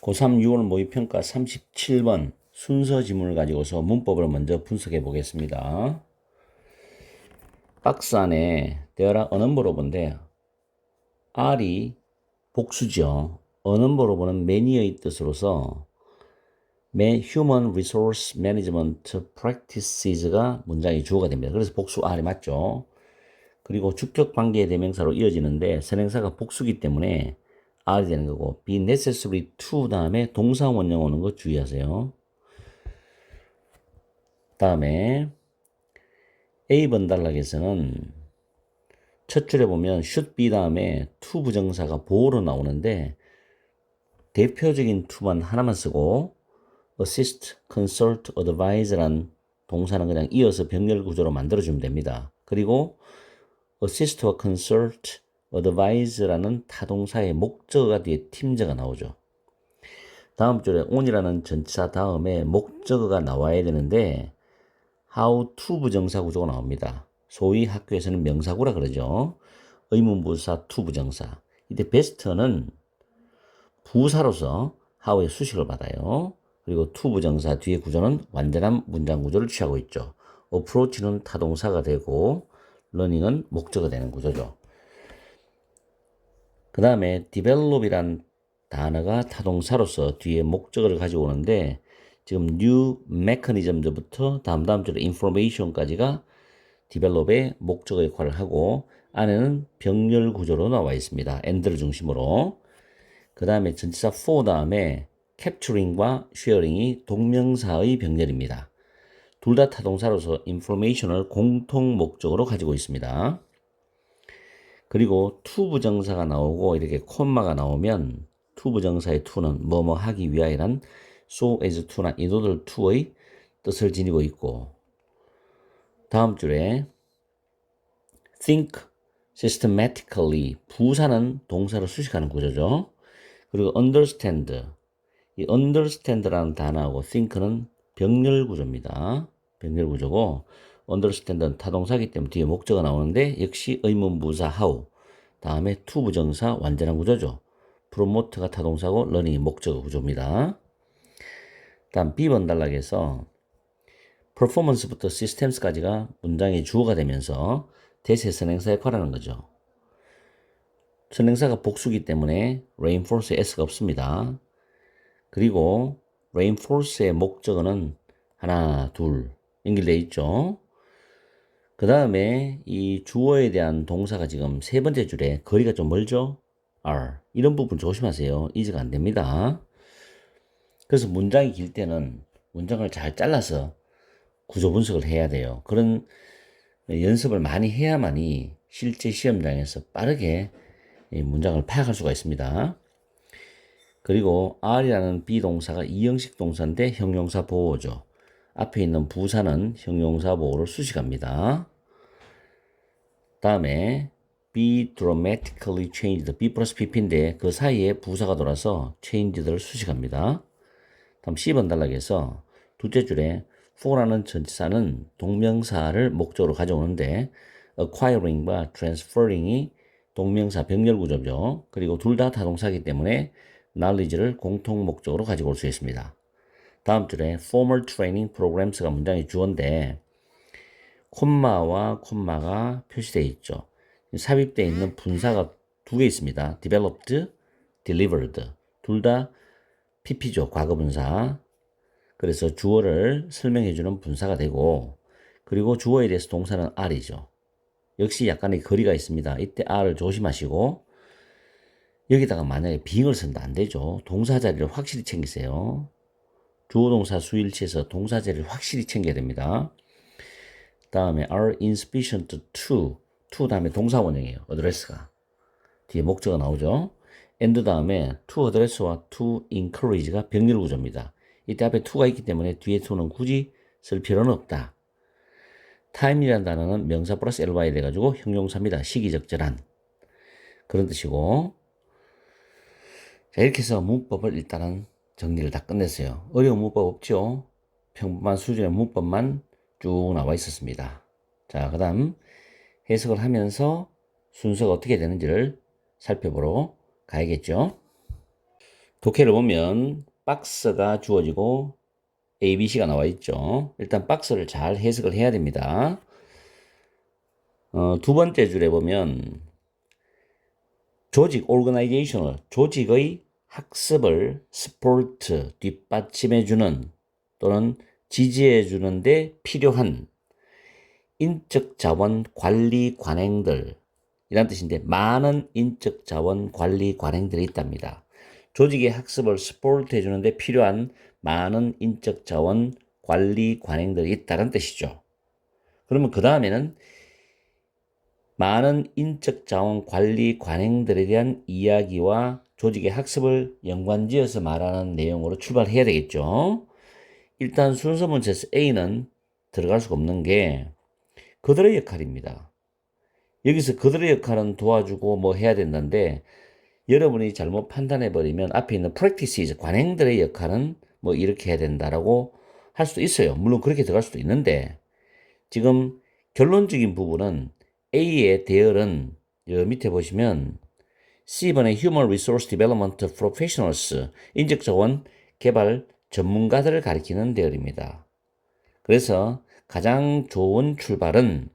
고3 6월 모의평가 37번 순서 지문을 가지고서 문법을 먼저 분석해 보겠습니다. 박스 안에 there are a number of인데 R이 복수죠. a number of는 many의 뜻으로서 Human Resource Management Practices가 문장의 주어가 됩니다. 그래서 복수 R이 맞죠. 그리고 주격 관계의 대명사로 이어지는데 선행사가 복수기 때문에 R이 되는 거고 be necessary to 다음에 동사 원형 오는 거 주의하세요. 다음에 A번 단락에서는 첫 줄에 보면 should be 다음에 to 부정사가 보어로 나오는데 대표적인 to만 하나만 쓰고 assist, consult, advise란 동사는 그냥 이어서 병렬 구조로 만들어주면 됩니다. 그리고 assist와 consult, advise라는 타동사의 목적어가 뒤에 팀저가 나오죠. 다음 줄에 on이라는 전치사 다음에 목적어가 나와야 되는데 how to 부정사 구조가 나옵니다. 소위 학교에서는 명사구라 그러죠. 의문부사 to 부정사. 이때 best는 부사로서 how의 수식을 받아요. 그리고 to 부정사 뒤에 구조는 완전한 문장 구조를 취하고 있죠. approach는 타동사가 되고 learning은 목적어가 되는 구조죠. 그 다음에 develop이란 단어가 타동사로서 뒤에 목적어를 가지고 오는데 지금 new mechanism부터 다음 줄에 information까지가 develop의 목적어 역할을 하고 안에는 병렬 구조로 나와 있습니다. and를 중심으로. 그 다음에 전치사 for 다음에 capturing과 sharing이 동명사의 병렬입니다. 둘 다 타동사로서 information을 공통 목적으로 가지고 있습니다. 그리고 to 부정사가 나오고 이렇게 콤마가 나오면 to 부정사의 to는 뭐뭐 하기 위하여란 so as to나 in order to의 뜻을 지니고 있고 다음 줄에 think systematically 부사는 동사로 수식하는 구조죠. 그리고 understand 이 understand라는 단어하고 think는 병렬 구조입니다. 병렬 구조고 understand는 타동사이기 때문에 뒤에 목적어가 나오는데 역시 의문부사 how 다음에 to 부정사 완전한 구조죠. promote가 타동사고 learning이 목적어 구조입니다. 다음 B번 단락에서 performance부터 systems까지가 문장의 주어가 되면서 대세 선행사 역할을 하는 거죠. 선행사가 복수기 때문에 reinforce에 s가 없습니다. 그리고 reinforce의 목적어는 하나, 둘 연결되어 있죠. 그 다음에 이 주어에 대한 동사가 지금 세 번째 줄에 거리가 좀 멀죠? are. 이런 부분 조심하세요. 이제가 안 됩니다. 그래서 문장이 길 때는 문장을 잘 잘라서 구조 분석을 해야 돼요. 그런 연습을 많이 해야만이 실제 시험장에서 빠르게 문장을 파악할 수가 있습니다. 그리고 R이라는 비동사가 이형식 동사인데 형용사 보호죠. 앞에 있는 부사는 형용사 보호를 수식합니다. 다음에 be dramatically changed, be 플러스 pp인데 그 사이에 부사가 돌아서 changed를 수식합니다. 다음 C번 단락에서 둘째 줄에 for라는 전치사는 동명사를 목적으로 가져오는데 acquiring과 transferring이 동명사 병렬 구조죠. 그리고 둘 다 타동사이기 때문에 knowledge를 공통 목적으로 가지고 올 수 있습니다. 다음 줄에 formal training programs가 문장의 주어인데 콤마와 콤마가 표시되어 있죠. 삽입되어 있는 분사가 두 개 있습니다. developed, delivered. 둘 다 pp죠. 과거 분사. 그래서 주어를 설명해주는 분사가 되고 그리고 주어에 대해서 동사는 R이죠. 역시 약간의 거리가 있습니다. 이때 R을 조심하시고 여기다가 만약에 being을 쓴다 안 되죠. 동사 자리를 확실히 챙기세요. 주어 동사 수일치에서 동사 자리를 확실히 챙겨야 됩니다. 다음에 are insufficient to 다음에 동사 원형이에요. address가 뒤에 목적어가 나오죠. and 다음에 to address와 to encourage가 병렬 구조입니다. 이때 앞에 to가 있기 때문에 뒤에 to는 굳이 쓸 필요는 없다. time이라는 단어는 명사 플러스 ly 돼가지고 형용사입니다. 시기적절한 그런 뜻이고 자 이렇게 해서 문법을 일단은 정리를 다 끝냈어요. 어려운 문법 없죠? 평범한 수준의 문법만 쭉 나와 있었습니다. 자, 그 다음 해석을 하면서 순서가 어떻게 되는지를 살펴보러 가야겠죠. 독해를 보면 박스가 주어지고 A, B, C가 나와 있죠. 일단 박스를 잘 해석을 해야 됩니다. 두 번째 줄에 보면 조직, organizational, 조직의 학습을 support, 뒷받침해주는 또는 지지해주는데 필요한 인적 자원 관리 관행들 이란 뜻인데 많은 인적 자원 관리 관행들이 있답니다. 조직의 학습을 스포트 해주는데 필요한 많은 인적 자원 관리 관행들이 있다는 뜻이죠. 그러면 그 다음에는 많은 인적 자원 관리 관행들에 대한 이야기와 조직의 학습을 연관지어서 말하는 내용으로 출발해야 되겠죠. 일단 순서 문제에서 A는 들어갈 수가 없는 게 그들의 역할입니다. 여기서 그들의 역할은 도와주고 뭐 해야 된다는데 여러분이 잘못 판단해버리면 앞에 있는 practices, 관행들의 역할은 뭐 이렇게 해야 된다라고 할 수도 있어요. 물론 그렇게 들어갈 수도 있는데 지금 결론적인 부분은 A의 대열은 여 밑에 보시면 C번의 Human Resource Development Professionals, 인적자원 개발 전문가들을 가리키는 대열입니다. 그래서 가장 좋은 출발은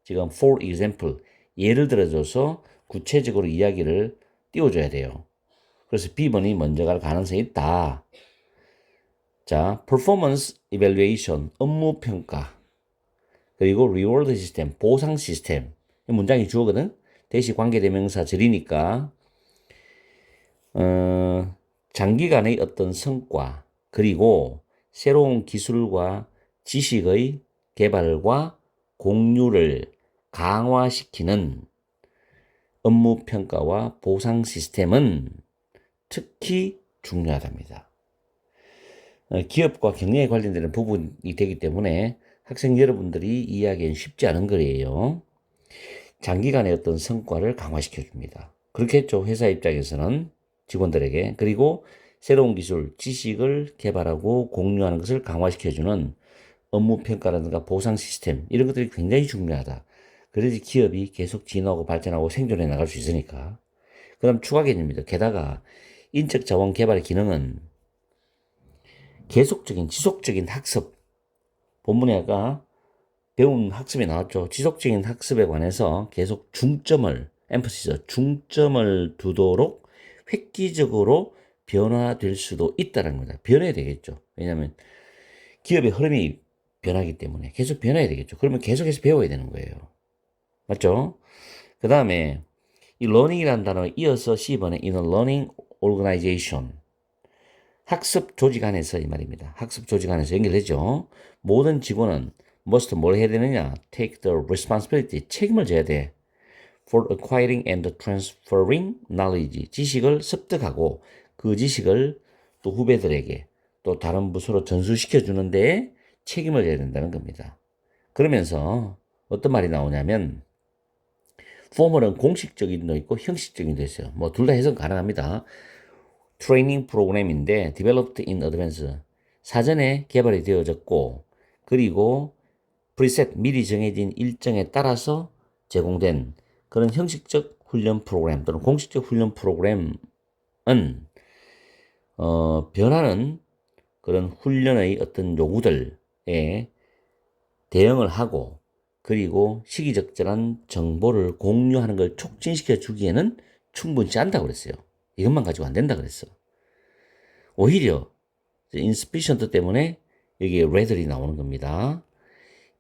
지금 for example, 예를 들어줘서 구체적으로 이야기를 띄워줘야 돼요. 그래서 B번이 먼저 갈 가능성이 있다. 자, performance evaluation, 업무 평가. 그리고 reward system, 보상 시스템. 문장이 주어거든. 대시 관계대명사 절이니까 장기간의 어떤 성과 그리고 새로운 기술과 지식의 개발과 공유를 강화시키는 업무 평가와 보상 시스템은 특히 중요하답니다. 기업과 경영에 관련되는 부분이 되기 때문에 학생 여러분들이 이해하기엔 쉽지 않은 거예요. 장기간의 어떤 성과를 강화시켜 줍니다. 그렇겠죠. 회사 입장에서는 직원들에게. 그리고 새로운 기술, 지식을 개발하고 공유하는 것을 강화시켜주는 업무 평가라든가 보상 시스템 이런 것들이 굉장히 중요하다. 그래야지 기업이 계속 진화하고 발전하고 생존해 나갈 수 있으니까. 그 다음 추가 개념입니다. 게다가 인적 자원 개발의 기능은 계속적인 지속적인 학습. 본문에 아까 배운 학습이 나왔죠. 지속적인 학습에 관해서 계속 중점을 두도록 획기적으로 변화될 수도 있다는 겁니다. 변해야 되겠죠. 왜냐하면 기업의 흐름이 변하기 때문에 계속 변해야 되겠죠. 그러면 계속해서 배워야 되는 거예요. 맞죠? 그 다음에 이 learning이라는 단어에 이어서 C번에 in a learning organization. 학습 조직 안에서 이 말입니다. 학습 조직 안에서 연결되죠. 모든 직원은 must 뭘 해야 되느냐? Take the responsibility. 책임을 져야 돼. For acquiring and transferring knowledge. 지식을 습득하고 그 지식을 또 후배들에게 또 다른 부서로 전수시켜 주는데 책임을 져야 된다는 겁니다. 그러면서 어떤 말이 나오냐면 formal은 공식적인 도 있고 형식적인 도 있어요. 뭐 둘 다 해석 가능합니다. 트레이닝 프로그램인데 developed in advance. 사전에 개발이 되어졌고 그리고 프리셋 미리 정해진 일정에 따라서 제공된 그런 형식적 훈련 프로그램 또는 공식적 훈련 프로그램은 변하는 그런 훈련의 어떤 요구들에 대응을 하고 그리고 시기적절한 정보를 공유하는 걸 촉진시켜 주기에는 충분치 않다고 그랬어요. 이것만 가지고 안 된다 그랬어. 오히려 insufficient 때문에 여기에 rather이 나오는 겁니다.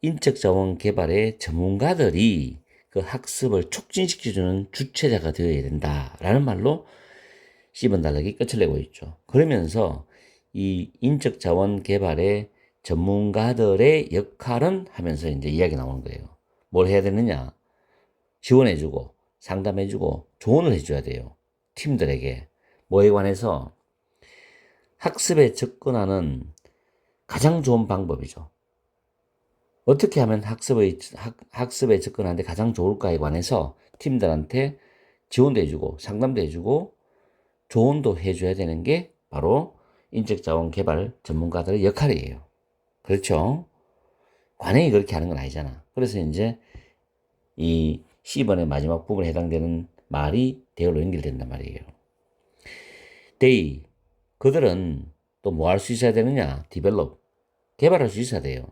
인적 자원 개발의 전문가들이 그 학습을 촉진시켜주는 주체자가 되어야 된다라는 말로 C번 단락이 끝을 내고 있죠. 그러면서 이 인적 자원 개발의 전문가들의 역할은 하면서 이제 이야기 나오는 거예요. 뭘 해야 되느냐? 지원해주고 상담해주고 조언을 해줘야 돼요. 팀들에게. 뭐에 관해서 학습에 접근하는 가장 좋은 방법이죠. 어떻게 하면 학습에 접근하는데 가장 좋을까에 관해서 팀들한테 지원도 해주고 상담도 해주고 조언도 해줘야 되는 게 바로 인적자원 개발 전문가들의 역할이에요. 그렇죠? 관행이 그렇게 하는 건 아니잖아. 그래서 이제 이 C번의 마지막 부분에 해당되는 말이 대열로 연결된단 말이에요. They, 그들은 또 뭐 할 수 있어야 되느냐? develop, 개발할 수 있어야 돼요.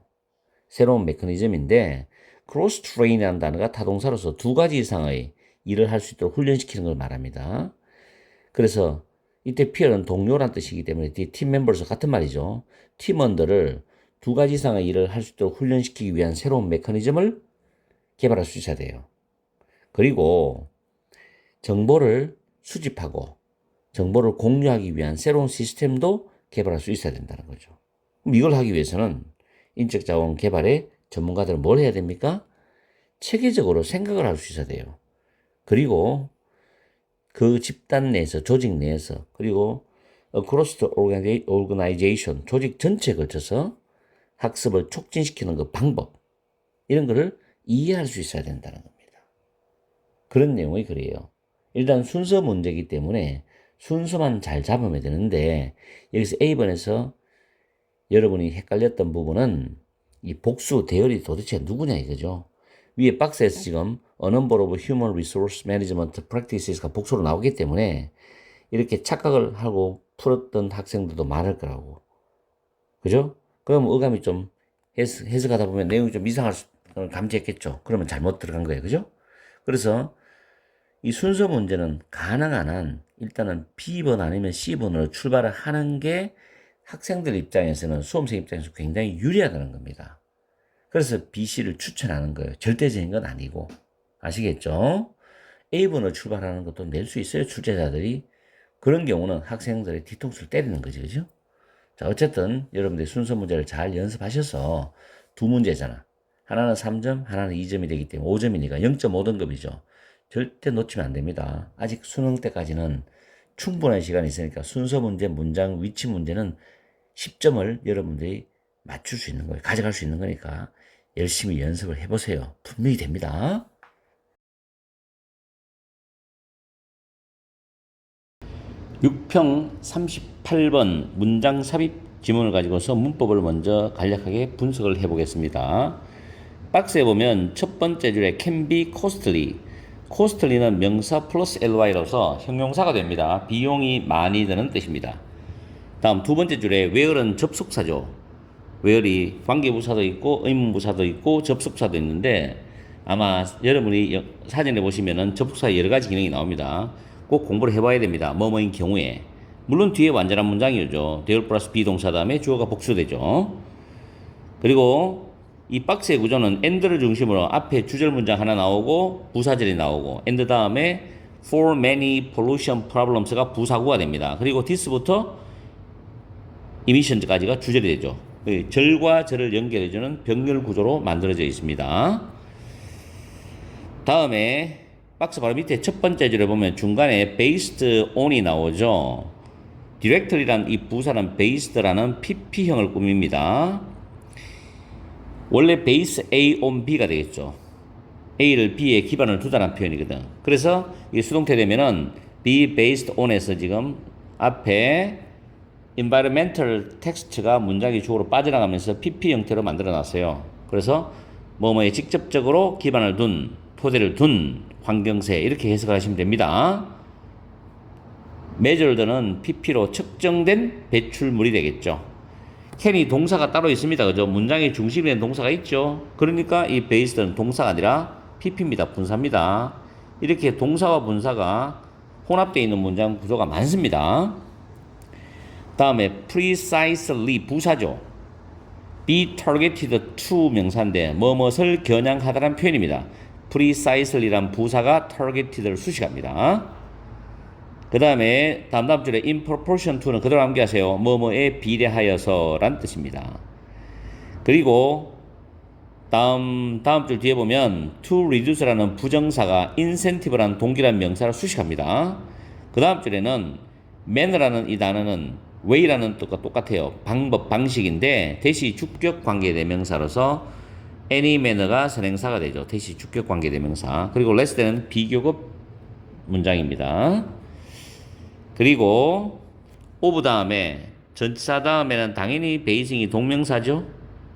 새로운 메커니즘인데 크로스 트레인이라는 단어가 타동사로서 두 가지 이상의 일을 할 수 있도록 훈련시키는 걸 말합니다. 그래서 이때 peer는 동료란 뜻이기 때문에 팀 멤버로서 같은 말이죠. 팀원들을 두 가지 이상의 일을 할 수 있도록 훈련시키기 위한 새로운 메커니즘을 개발할 수 있어야 돼요. 그리고 정보를 수집하고 정보를 공유하기 위한 새로운 시스템도 개발할 수 있어야 된다는 거죠. 그럼 이걸 하기 위해서는 인적자원 개발의 전문가들은 뭘 해야 됩니까? 체계적으로 생각을 할 수 있어야 돼요. 그리고 그 집단 내에서, 조직 내에서, 그리고 across the organization, 조직 전체에 걸쳐서 학습을 촉진시키는 그 방법, 이런 거를 이해할 수 있어야 된다는 겁니다. 그런 내용의 글이에요. 일단 순서 문제이기 때문에 순서만 잘 잡으면 되는데, 여기서 A번에서 여러분이 헷갈렸던 부분은 이 복수 대열이 도대체 누구냐 이거죠. 위에 박스에서 지금 A number of human resource management practices가 복수로 나오기 때문에 이렇게 착각을 하고 풀었던 학생들도 많을 거라고. 그죠? 그럼 어감이 좀 해석하다 보면 내용이 좀 이상할 걸 감지했겠죠. 그러면 잘못 들어간 거예요. 그죠? 그래서 이 순서 문제는 가능한 한 일단은 B번 아니면 C번으로 출발을 하는 게 학생들 입장에서는, 수험생 입장에서 굉장히 유리하다는 겁니다. 그래서 B, C를 추천하는 거예요. 절대적인 건 아니고. 아시겠죠? A번으로 출발하는 것도 낼 수 있어요, 출제자들이. 그런 경우는 학생들의 뒤통수를 때리는 거죠. 그죠? 자, 어쨌든 여러분들 순서 문제를 잘 연습하셔서 두 문제잖아. 하나는 3점, 하나는 2점이 되기 때문에 5점이니까 0.5등급이죠. 절대 놓치면 안 됩니다. 아직 수능 때까지는 충분한 시간이 있으니까 순서 문제, 문장, 위치 문제는 10점을 여러분들이 맞출 수 있는 거예요. 가져갈 수 있는 거니까 열심히 연습을 해보세요. 분명히 됩니다. 6평 38번 문장 삽입 지문을 가지고서 문법을 먼저 간략하게 분석을 해보겠습니다. 박스에 보면 첫 번째 줄에 can be costly. costly는 명사 플러스 ly로서 형용사가 됩니다. 비용이 많이 드는 뜻입니다. 다음 두 번째 줄에 where는 접속사죠. where이 관계부사도 있고 의문부사도 있고 접속사도 있는데 아마 여러분이 사전에 보시면은 접속사에 여러 가지 기능이 나옵니다. 꼭 공부를 해봐야 됩니다. 뭐뭐인 경우에. 물론 뒤에 완전한 문장이죠. 대열 플러스 비동사 다음에 주어가 복수되죠. 그리고 이 박스의 구조는 and를 중심으로 앞에 주절 문장 하나 나오고 부사절이 나오고 and 다음에 for many pollution problems가 부사구가 됩니다. 그리고 this부터 emission까지가 주절이 되죠. 절과 절을 연결해주는 병렬 구조로 만들어져 있습니다. 다음에 박스 바로 밑에 첫 번째 줄에 보면 중간에 based on이 나오죠. directory란 이 부사는 based라는 PP형을 꾸밉니다. 원래 base A on B가 되겠죠. A를 B에 기반을 두다는 표현이거든. 그래서 이게 수동태 되면은 be based on에서 지금 앞에 environmental text가 문장이 주어로 빠져나가면서 PP 형태로 만들어 놨어요. 그래서 뭐뭐에 직접적으로 기반을 둔, 토대를 둔 환경세 이렇게 해석을 하시면 됩니다. measured는 PP로 측정된 배출물이 되겠죠. can이 동사가 따로 있습니다. 그죠? 문장의 중심이 된 동사가 있죠. 그러니까 이 based는 동사가 아니라 PP입니다. 분사입니다. 이렇게 동사와 분사가 혼합되어 있는 문장 구조가 많습니다. 다음에 precisely 부사죠. be targeted to 명사인데 뭐뭇을 겨냥하다라는 표현입니다. precisely란 부사가 targeted를 수식합니다. 그 다음에 다음 줄에 in proportion to는 그대로 암기하세요. 뭐뭐에 비례하여서 란 뜻입니다. 그리고 다음 줄 뒤에 보면 to reduce라는 부정사가 incentive라는 동기란 명사를 수식합니다. 그 다음 줄에는 manner라는 이 단어는 way라는 뜻과 똑같아요. 방법, 방식인데 대시 주격 관계 대명사로서 any manner가 선행사가 되죠. 대시 주격 관계 대명사. 그리고 less than은 비교급 문장입니다. 그리고 of 다음에 전치사 다음에는 당연히 베이싱이 동명사죠.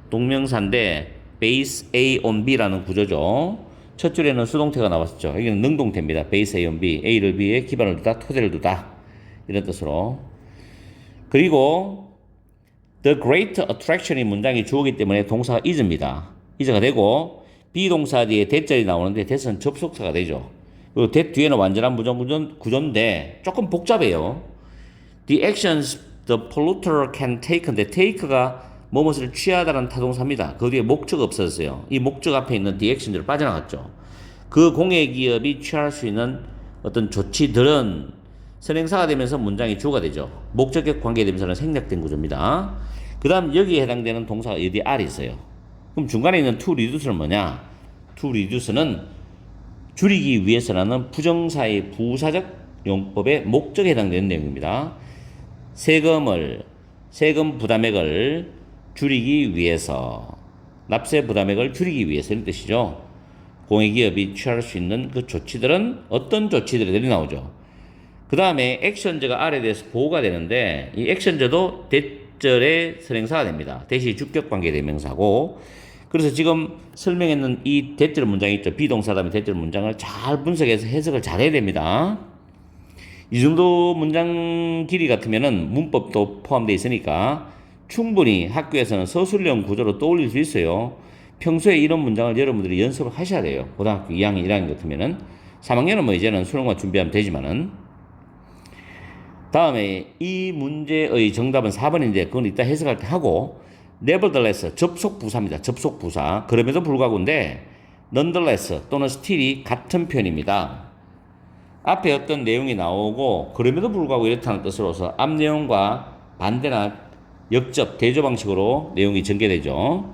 동명사인데 base A on B라는 구조죠. 첫 줄에는 수동태가 나왔었죠. 여기는 능동태입니다. base A on B, A를 B에 기반을 두다, 토대를 두다 이런 뜻으로. 그리고 the great attraction이 문장이 주어이기 때문에 동사가 is입니다. is가 되고 비동사 뒤에 that자리 나오는데 that은 접속사가 되죠. 그리고 that 뒤에는 완전한 부정 구조인데 조금 복잡해요. The actions the polluter can take인데 take가 무엇을 취하다는 타동사입니다. 그 뒤에 목적 없었어요. 이 목적 앞에 있는 the action들을 빠져나갔죠. 그 공해기업이 취할 수 있는 어떤 조치들은 선행사가 되면서 문장이 주어가 되죠. 목적격 관계되면서는 생략된 구조입니다. 그 다음 여기에 해당되는 동사가 여기 R이 있어요. 그럼 중간에 있는 to reduce는 뭐냐? to reduce는 줄이기 위해서라는 부정사의 부사적 용법의 목적에 해당되는 내용입니다. 세금 부담액을 줄이기 위해서, 납세 부담액을 줄이기 위해서 이런 뜻이죠. 공익기업이 취할 수 있는 그 조치들은 어떤 조치들이 나오죠. 그 다음에 액션저가 R에 대해서 보호가 되는데 이 액션저도 대절의 선행사가 됩니다. 대시 주격관계 대명사고, 그래서 지금 설명했는 이 대절 문장이 있죠. 비동사 다음에 대절 문장을 잘 분석해서 해석을 잘 해야 됩니다. 이 정도 문장 길이 같으면은 문법도 포함되어 있으니까 충분히 학교에서는 서술형 구조로 떠올릴 수 있어요. 평소에 이런 문장을 여러분들이 연습을 하셔야 돼요. 고등학교 2학년, 1학년 같으면은. 3학년은 뭐 이제는 수능만 준비하면 되지만은. 다음에 이 문제의 정답은 4번인데 그건 이따 해석할 때 하고, nevertheless 접속 부사입니다. 접속 부사. 그럼에도 불구하고인데 nonetheless 또는 still이 같은 표현입니다. 앞에 어떤 내용이 나오고 그럼에도 불구하고 이렇다는 뜻으로서 앞 내용과 반대나 역접, 대조 방식으로 내용이 전개되죠.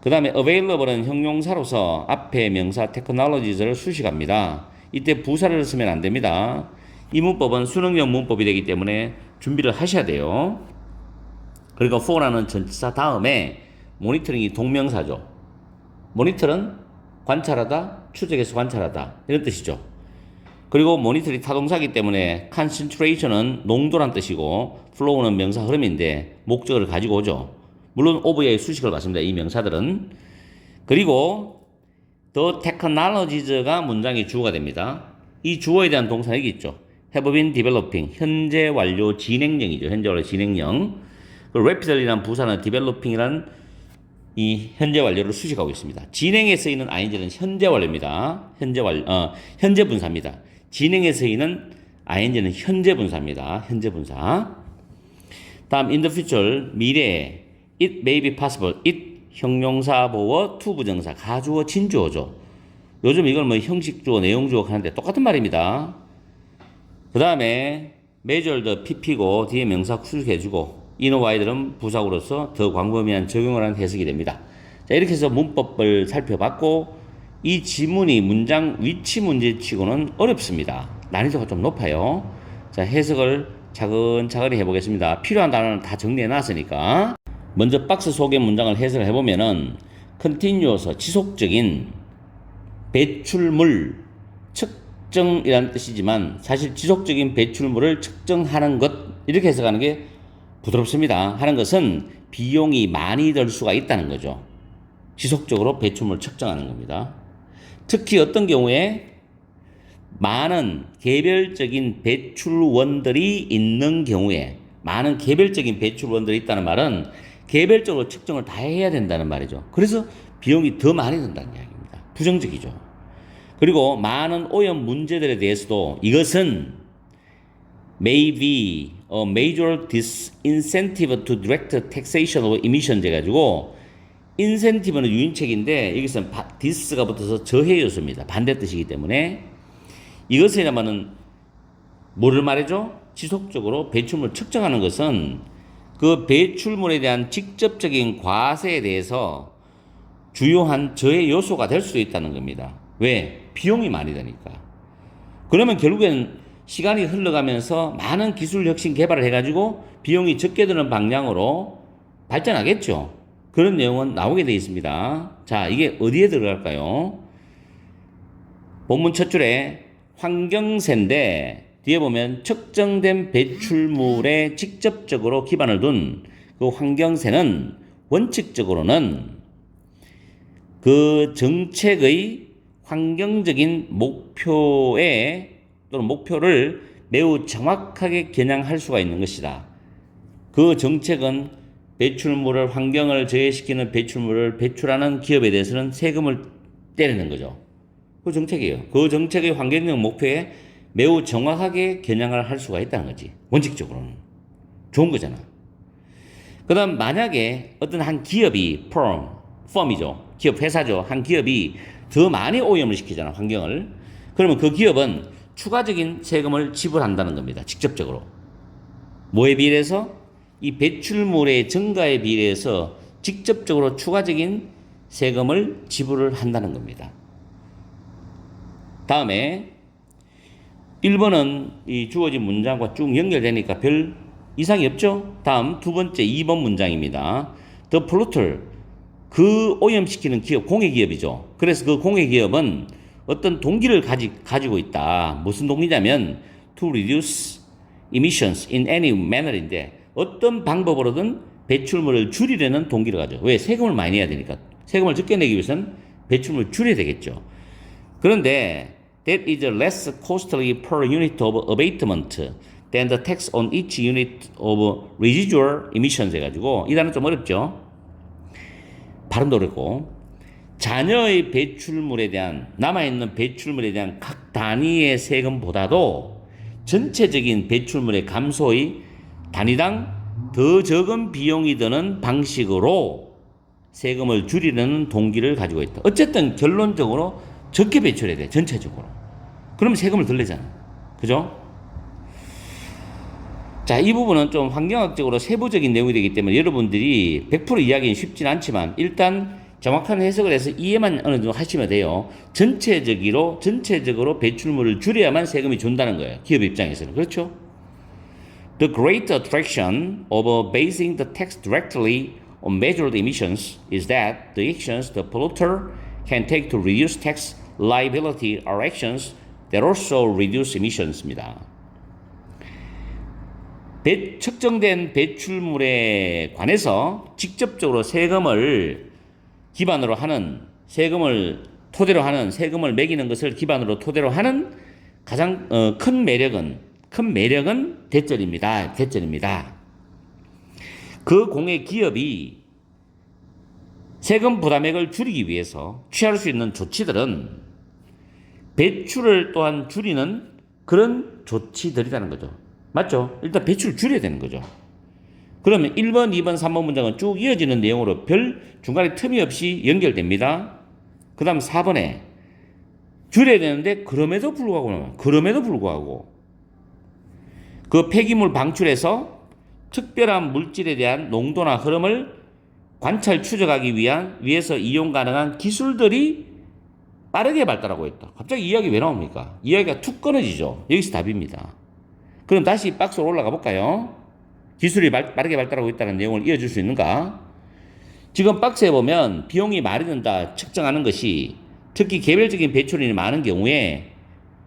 그 다음에 available은 형용사로서 앞에 명사 technologies를 수식합니다. 이때 부사를 쓰면 안 됩니다. 이 문법은 수능형 문법이 되기 때문에 준비를 하셔야 돼요. 그리고 for라는 전치사 다음에 모니터링이 동명사죠. 모니터는 관찰하다, 추적해서 관찰하다 이런 뜻이죠. 그리고 모니터링 타동사이기 때문에 concentration은 농도란 뜻이고 flow는 명사 흐름인데 목적을 가지고 오죠. 물론 over의 수식을 받습니다. 이 명사들은. 그리고 the technologies가 문장의 주어가 됩니다. 이 주어에 대한 동사는 여기 있죠. have been developing, 현재 완료 진행형이죠. 현재 완료 진행형. rapidly라는 부사는 developing이라는 이 현재 완료를 수식하고 있습니다. 진행에 쓰이는 ing는 현재 완료입니다. 현재 분사입니다. 진행에 쓰이는 ing는 현재 분사입니다. 현재 분사. 다음 in the future 미래에 it may be possible. it 형용사 보어 to 부정사 가주어 진주어죠. 요즘 이걸 뭐 형식주어 내용주어 하는데 똑같은 말입니다. 그 다음에 measure the pp고 뒤에 명사 수식해주고 inner wide는 부사구로서 더 광범위한 적용을 하는 해석이 됩니다. 자, 이렇게 해서 문법을 살펴봤고 이 지문이 문장 위치 문제치고는 어렵습니다. 난이도가 좀 높아요. 자, 해석을 차근차근히 해보겠습니다. 필요한 단어는 다 정리해 놨으니까. 먼저 박스 속의 문장을 해석을 해보면은 continuous 지속적인 배출물 측정이라는 뜻이지만 사실 지속적인 배출물을 측정하는 것 이렇게 해석하는 게 부드럽습니다. 하는 것은 비용이 많이 들 수가 있다는 거죠. 지속적으로 배출물을 측정하는 겁니다. 특히 어떤 경우에 많은 개별적인 배출원들이 있는 경우에 많은 개별적인 배출원들이 있다는 말은 개별적으로 측정을 다 해야 된다는 말이죠. 그래서 비용이 더 많이 든다는 이야기입니다. 부정적이죠. 그리고 많은 오염 문제들에 대해서도 이것은 may be a major disincentive to direct taxation of emissions 해가지고 인센티브는 유인책인데 여기서는 this가 붙어서 저해 요소입니다. 반대 뜻이기 때문에 이것이라면은 뭐를 말해줘? 지속적으로 배출물 측정하는 것은 그 배출물에 대한 직접적인 과세에 대해서 주요한 저해 요소가 될 수도 있다는 겁니다. 왜? 비용이 많이 드니까. 그러면 결국엔 시간이 흘러가면서 많은 기술 혁신 개발을 해가지고 비용이 적게 드는 방향으로 발전하겠죠. 그런 내용은 나오게 되어 있습니다. 자, 이게 어디에 들어갈까요? 본문 첫 줄에 환경세인데 뒤에 보면 측정된 배출물에 직접적으로 기반을 둔 그 환경세는 원칙적으로는 그 정책의 환경적인 목표에 또는 목표를 매우 정확하게 겨냥할 수가 있는 것이다. 그 정책은 배출물을 환경을 저해시키는 배출물을 배출하는 기업에 대해서는 세금을 때리는 거죠. 그 정책이에요. 그 정책의 환경적 목표에 매우 정확하게 겨냥을 할 수가 있다는 거지. 원칙적으로는. 좋은 거잖아. 그 다음 만약에 어떤 한 기업이 펌이죠. 기업 회사죠. 한 기업이 더 많이 오염을 시키잖아. 환경을. 그러면 그 기업은 추가적인 세금을 지불한다는 겁니다. 직접적으로. 뭐에 비례해서? 이 배출물의 증가에 비례해서 직접적으로 추가적인 세금을 지불을 한다는 겁니다. 다음에 1번은 이 주어진 문장과 쭉 연결되니까 별 이상이 없죠? 다음 두 번째 2번 문장입니다. The polluter, 그 오염시키는 기업, 공해기업이죠. 그래서 그 공해기업은 어떤 동기를 가지고 있다. 무슨 동기냐면 to reduce emissions in any manner인데 어떤 방법으로든 배출물을 줄이려는 동기를 가져. 왜? 세금을 많이 내야 되니까. 세금을 적게 내기 위해서는 배출물을 줄여야 되겠죠. 그런데 that is less costly per unit of abatement than the tax on each unit of residual emissions 해가지고 이 단어 좀 어렵죠. 발음도 어렵고 잔여의 배출물에 대한 남아있는 배출물에 대한 각 단위의 세금보다도 전체적인 배출물의 감소의 단위당 더 적은 비용이 드는 방식으로 세금을 줄이려는 동기를 가지고 있다. 어쨌든 결론적으로 적게 배출해야 돼. 전체적으로. 그러면 세금을 덜 내잖아. 그죠? 자, 이 부분은 좀 환경학적으로 세부적인 내용이 되기 때문에 여러분들이 100% 이해하기는 쉽진 않지만 일단 정확한 해석을 해서 이해만 어느 정도 하시면 돼요. 전체적으로 배출물을 줄여야만 세금이 준다는 거예요. 기업 입장에서는. 그렇죠? The great attraction of basing the tax directly on measured emissions is that the actions the polluter can take to reduce tax liability are actions that also reduce emissions입니다. 측정된 배출물에 관해서 직접적으로 세금을 토대로 하는 세금을 매기는 것을 기반으로 토대로 하는 가장 큰 매력은 대절입니다. 그 공해 기업이 세금 부담액을 줄이기 위해서 취할 수 있는 조치들은 배출을 또한 줄이는 그런 조치들이라는 거죠. 맞죠? 일단 배출을 줄여야 되는 거죠. 그러면 1번, 2번, 3번 문장은 쭉 이어지는 내용으로 별 중간에 틈이 없이 연결됩니다. 그 다음 4번에 줄여야 되는데 그럼에도 불구하고 그 폐기물 방출에서 특별한 물질에 대한 농도나 흐름을 관찰 추적하기 위해서 이용 가능한 기술들이 빠르게 발달하고 있다. 갑자기 이야기 왜 나옵니까? 이야기가 툭 끊어지죠. 여기서 답입니다. 그럼 다시 박스로 올라가 볼까요? 기술이 빠르게 발달하고 있다는 내용을 이어줄 수 있는가? 지금 박스에 보면 비용이 많이 든다 측정하는 것이 특히 개별적인 배출이 많은 경우에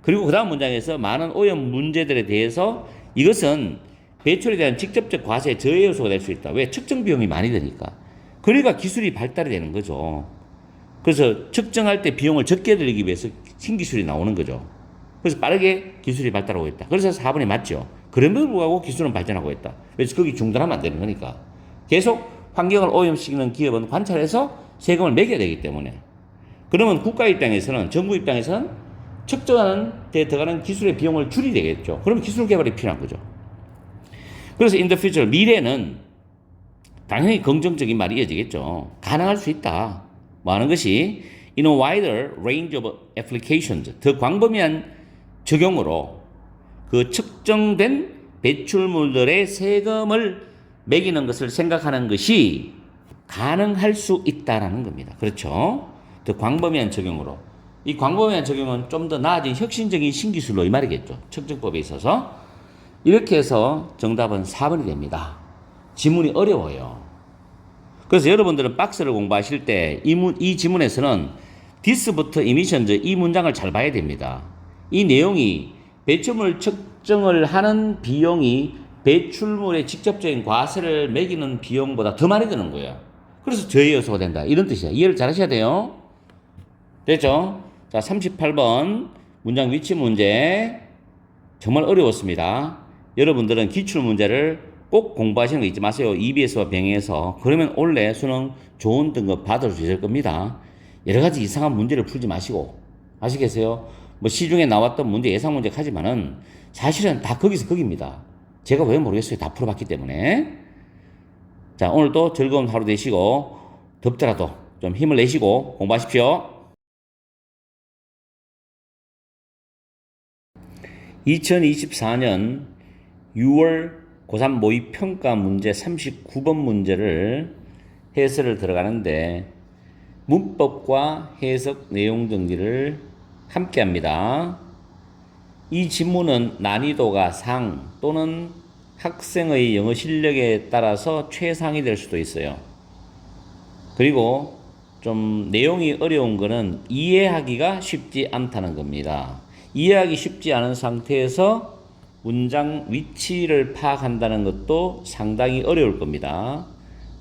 그리고 그 다음 문장에서 많은 오염 문제들에 대해서 이것은 배출에 대한 직접적 과세 저해 요소가 될 수 있다. 왜? 측정 비용이 많이 드니까. 그러니까 기술이 발달이 되는 거죠. 그래서 측정할 때 비용을 적게 들이기 위해서 신기술이 나오는 거죠. 그래서 빠르게 기술이 발달하고 있다. 그래서 4번이 맞죠. 그럼에도 불구하고 기술은 발전하고 있다. 그래서 거기 중단하면 안 되는 거니까. 계속 환경을 오염시키는 기업은 관찰해서 세금을 매겨야 되기 때문에. 그러면 국가 입장에서는, 정부 입장에서는 측정하는 데 들어가는 기술의 비용을 줄이야 되겠죠. 그러면 기술 개발이 필요한 거죠. 그래서 in the future, 미래는 당연히 긍정적인 말이 이어지겠죠. 가능할 수 있다. 뭐 하는 것이 in a wider range of applications, 더 광범위한 적용으로 그 측정된 배출물들의 세금을 매기는 것을 생각하는 것이 가능할 수 있다라는 겁니다. 그렇죠? 더 광범위한 적용으로. 이 광범위한 적용은 좀 더 나아진 혁신적인 신기술로 이 말이겠죠. 측정법에 있어서. 이렇게 해서 정답은 4번이 됩니다. 지문이 어려워요. 그래서 여러분들은 박스를 공부하실 때 이 지문에서는 this부터 emissions 이 문장을 잘 봐야 됩니다. 이 내용이 배출물 측정을 하는 비용이 배출물의 직접적인 과세를 매기는 비용보다 더 많이 드는 거예요. 그래서 저해 요소가 된다. 이런 뜻이야. 이해를 잘 하셔야 돼요. 됐죠? 자, 38번 문장 위치 문제 정말 어려웠습니다. 여러분들은 기출 문제를 꼭 공부하시는 거 잊지 마세요. EBS와 병행해서. 그러면 원래 수능 좋은 등급 받을 수 있을 겁니다. 여러 가지 이상한 문제를 풀지 마시고. 아시겠어요? 뭐 시중에 나왔던 문제, 예상 문제 하지만은 사실은 다 거기서 거기입니다. 제가 왜 모르겠어요. 다 풀어봤기 때문에. 자, 오늘도 즐거운 하루 되시고, 덥더라도 좀 힘을 내시고 공부하십시오. 2024년 6월 고3 모의평가 문제 39번 문제를 해설을 들어가는데 문법과 해석 내용 정리를 함께 합니다. 이 지문은 난이도가 상 또는 학생의 영어 실력에 따라서 최상이 될 수도 있어요. 그리고 좀 내용이 어려운 거는 이해하기가 쉽지 않다는 겁니다. 이해하기 쉽지 않은 상태에서 문장 위치를 파악한다는 것도 상당히 어려울 겁니다.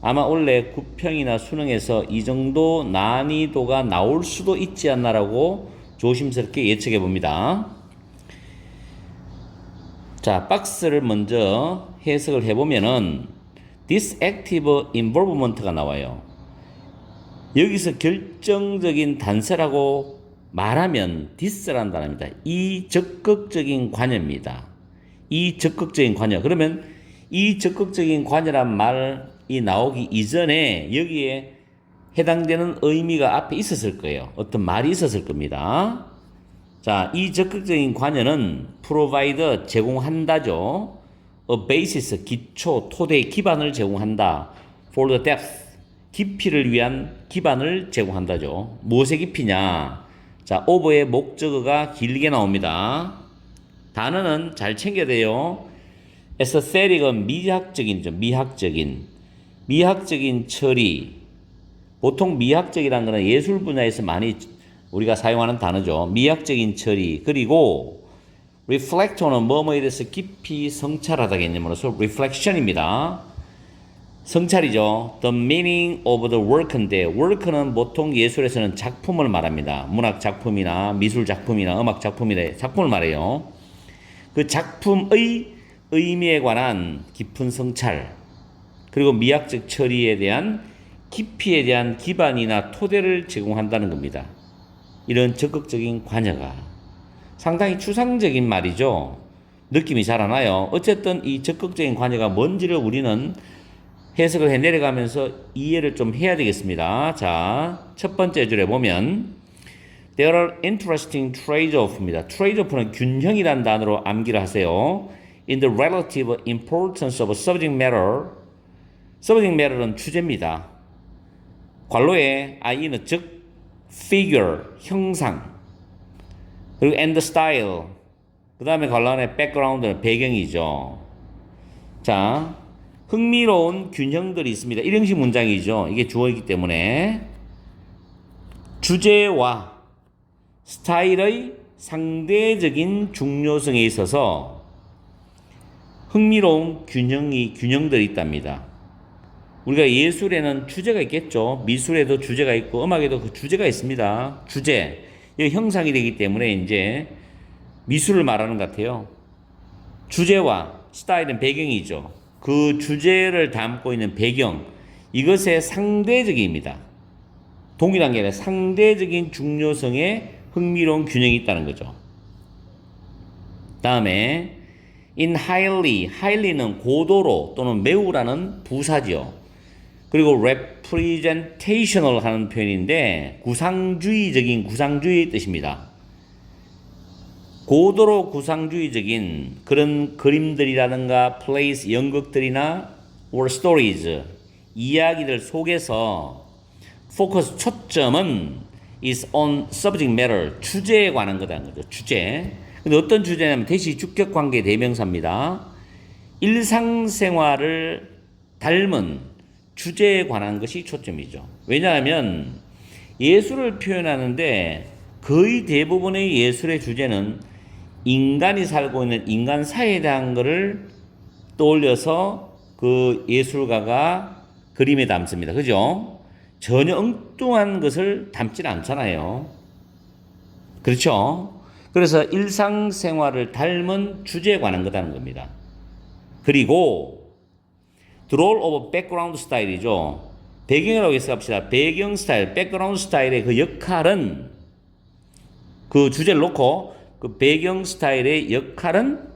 아마 원래 구평이나 수능에서 이 정도 난이도가 나올 수도 있지 않나라고 조심스럽게 예측해 봅니다. 자, 박스를 먼저 해석을 해보면은 this active involvement가 나와요. 여기서 결정적인 단서라고 말하면 this라는 단어입니다. 이 적극적인 관여입니다. 이 적극적인 관여. 그러면 이 적극적인 관여란 말이 나오기 이전에 여기에 해당되는 의미가 앞에 있었을 거예요. 어떤 말이 있었을 겁니다. 자, 이 적극적인 관여는 provide 제공한다죠. a basis 기초, 토대, 기반을 제공한다. for the depth 깊이를 위한 기반을 제공한다죠. 무엇의 깊이냐? 자, over의 목적어가 길게 나옵니다. 단어는 잘 챙겨야 돼요. aesthetic은 미학적인죠. 미학적인 처리. 보통 미학적이라는 것은 예술 분야에서 많이 우리가 사용하는 단어죠. 미학적인 처리. 그리고 reflect는 뭐뭐에 대해서 깊이 성찰하다 개념으로서 reflection입니다. 성찰이죠. The meaning of the work인데 work는 보통 예술에서는 작품을 말합니다. 문학 작품이나 미술 작품이나 음악 작품이나 작품을 말해요. 그 작품의 의미에 관한 깊은 성찰 그리고 미학적 처리에 대한 깊이에 대한 기반이나 토대를 제공한다는 겁니다. 이런 적극적인 관여가 상당히 추상적인 말이죠. 느낌이 잘 안 와요. 어쨌든 이 적극적인 관여가 뭔지를 우리는 해석을 해 내려가면서 이해를 좀 해야 되겠습니다. 자, 첫 번째 줄에 보면 There are interesting trade-off입니다. trade-off는 균형이라는 단어로 암기를 하세요. In the relative importance of subject matter. subject matter는 주제입니다. 괄호에 i는 즉 figure, 형상. 그리고 and the style. 그 다음에 괄호 안에 background는 배경이죠. 자, 흥미로운 균형들이 있습니다. 1형식 문장이죠. 이게 주어이기 때문에 주제와 스타일의 상대적인 중요성에 있어서 흥미로운 균형들이 있답니다. 우리가 예술에는 주제가 있겠죠. 미술에도 주제가 있고 음악에도 그 주제가 있습니다. 주제. 이게 형상이 되기 때문에 이제 미술을 말하는 것 같아요. 주제와 스타일은 배경이죠. 그 주제를 담고 있는 배경, 이것의 상대적입니다. 동일한 게 아니라 상대적인 중요성에 흥미로운 균형이 있다는 거죠. 다음에 in highly는 고도로 또는 매우라는 부사죠. 그리고 representational 하는 표현인데 구상주의의 뜻입니다. 고도로 구상주의적인 그런 그림들이라든가 plays, 연극들이나 or stories, 이야기들 속에서 focus, 초점은 is on subject matter, 주제에 관한 거다는 거죠. 주제. 근데 어떤 주제냐면 대시 주격관계 대명사입니다. 일상생활을 닮은 주제에 관한 것이 초점이죠. 왜냐하면 예술을 표현하는데 거의 대부분의 예술의 주제는 인간이 살고 있는 인간 사회에 대한 것을 떠올려서 그 예술가가 그림에 담습니다. 그죠? 전혀 엉뚱한 것을 담지는 않잖아요. 그렇죠? 그래서 일상생활을 닮은 주제에 관한 거다는 겁니다. 그리고 The role of background style이죠. 배경이라고 생각합시다. 배경 스타일, 백그라운드 스타일의 그 역할은 그 주제를 놓고 그 배경 스타일의 역할은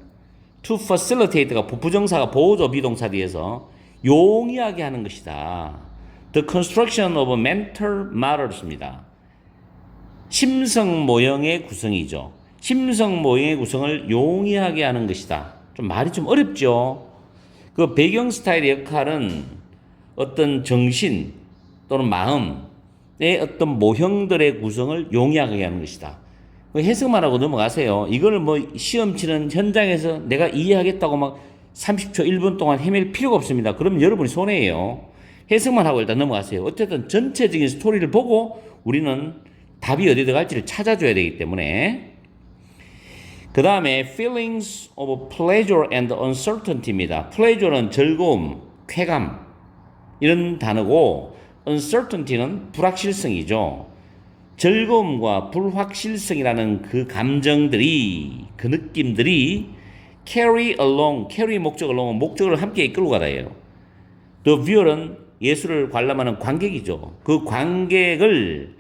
to facilitate가 부정사가 보호조 비동사 뒤에서 용이하게 하는 것이다. The construction of mental models입니다. 심성 모형의 구성이죠. 심성 모형의 구성을 용이하게 하는 것이다. 좀 말이 좀 어렵죠. 그 배경 스타일의 역할은 어떤 정신 또는 마음의 어떤 모형들의 구성을 용이하게 하는 것이다. 해석만 하고 넘어가세요. 이걸 뭐 시험 치는 현장에서 내가 이해하겠다고 막 30초, 1분 동안 헤맬 필요가 없습니다. 그러면 여러분이 손해예요. 해석만 하고 일단 넘어가세요. 어쨌든 전체적인 스토리를 보고 우리는 답이 어디 들어갈지를 찾아줘야 되기 때문에. 그 다음에 feelings of pleasure and uncertainty입니다. pleasure는 즐거움, 쾌감 이런 단어고 uncertainty는 불확실성이죠. 즐거움과 불확실성이라는 그 감정들이, 그 느낌들이 carry along, carry 목적 along은 목적을 함께 이끌고 가다예요. The viewer는 예술을 관람하는 관객이죠. 그 관객을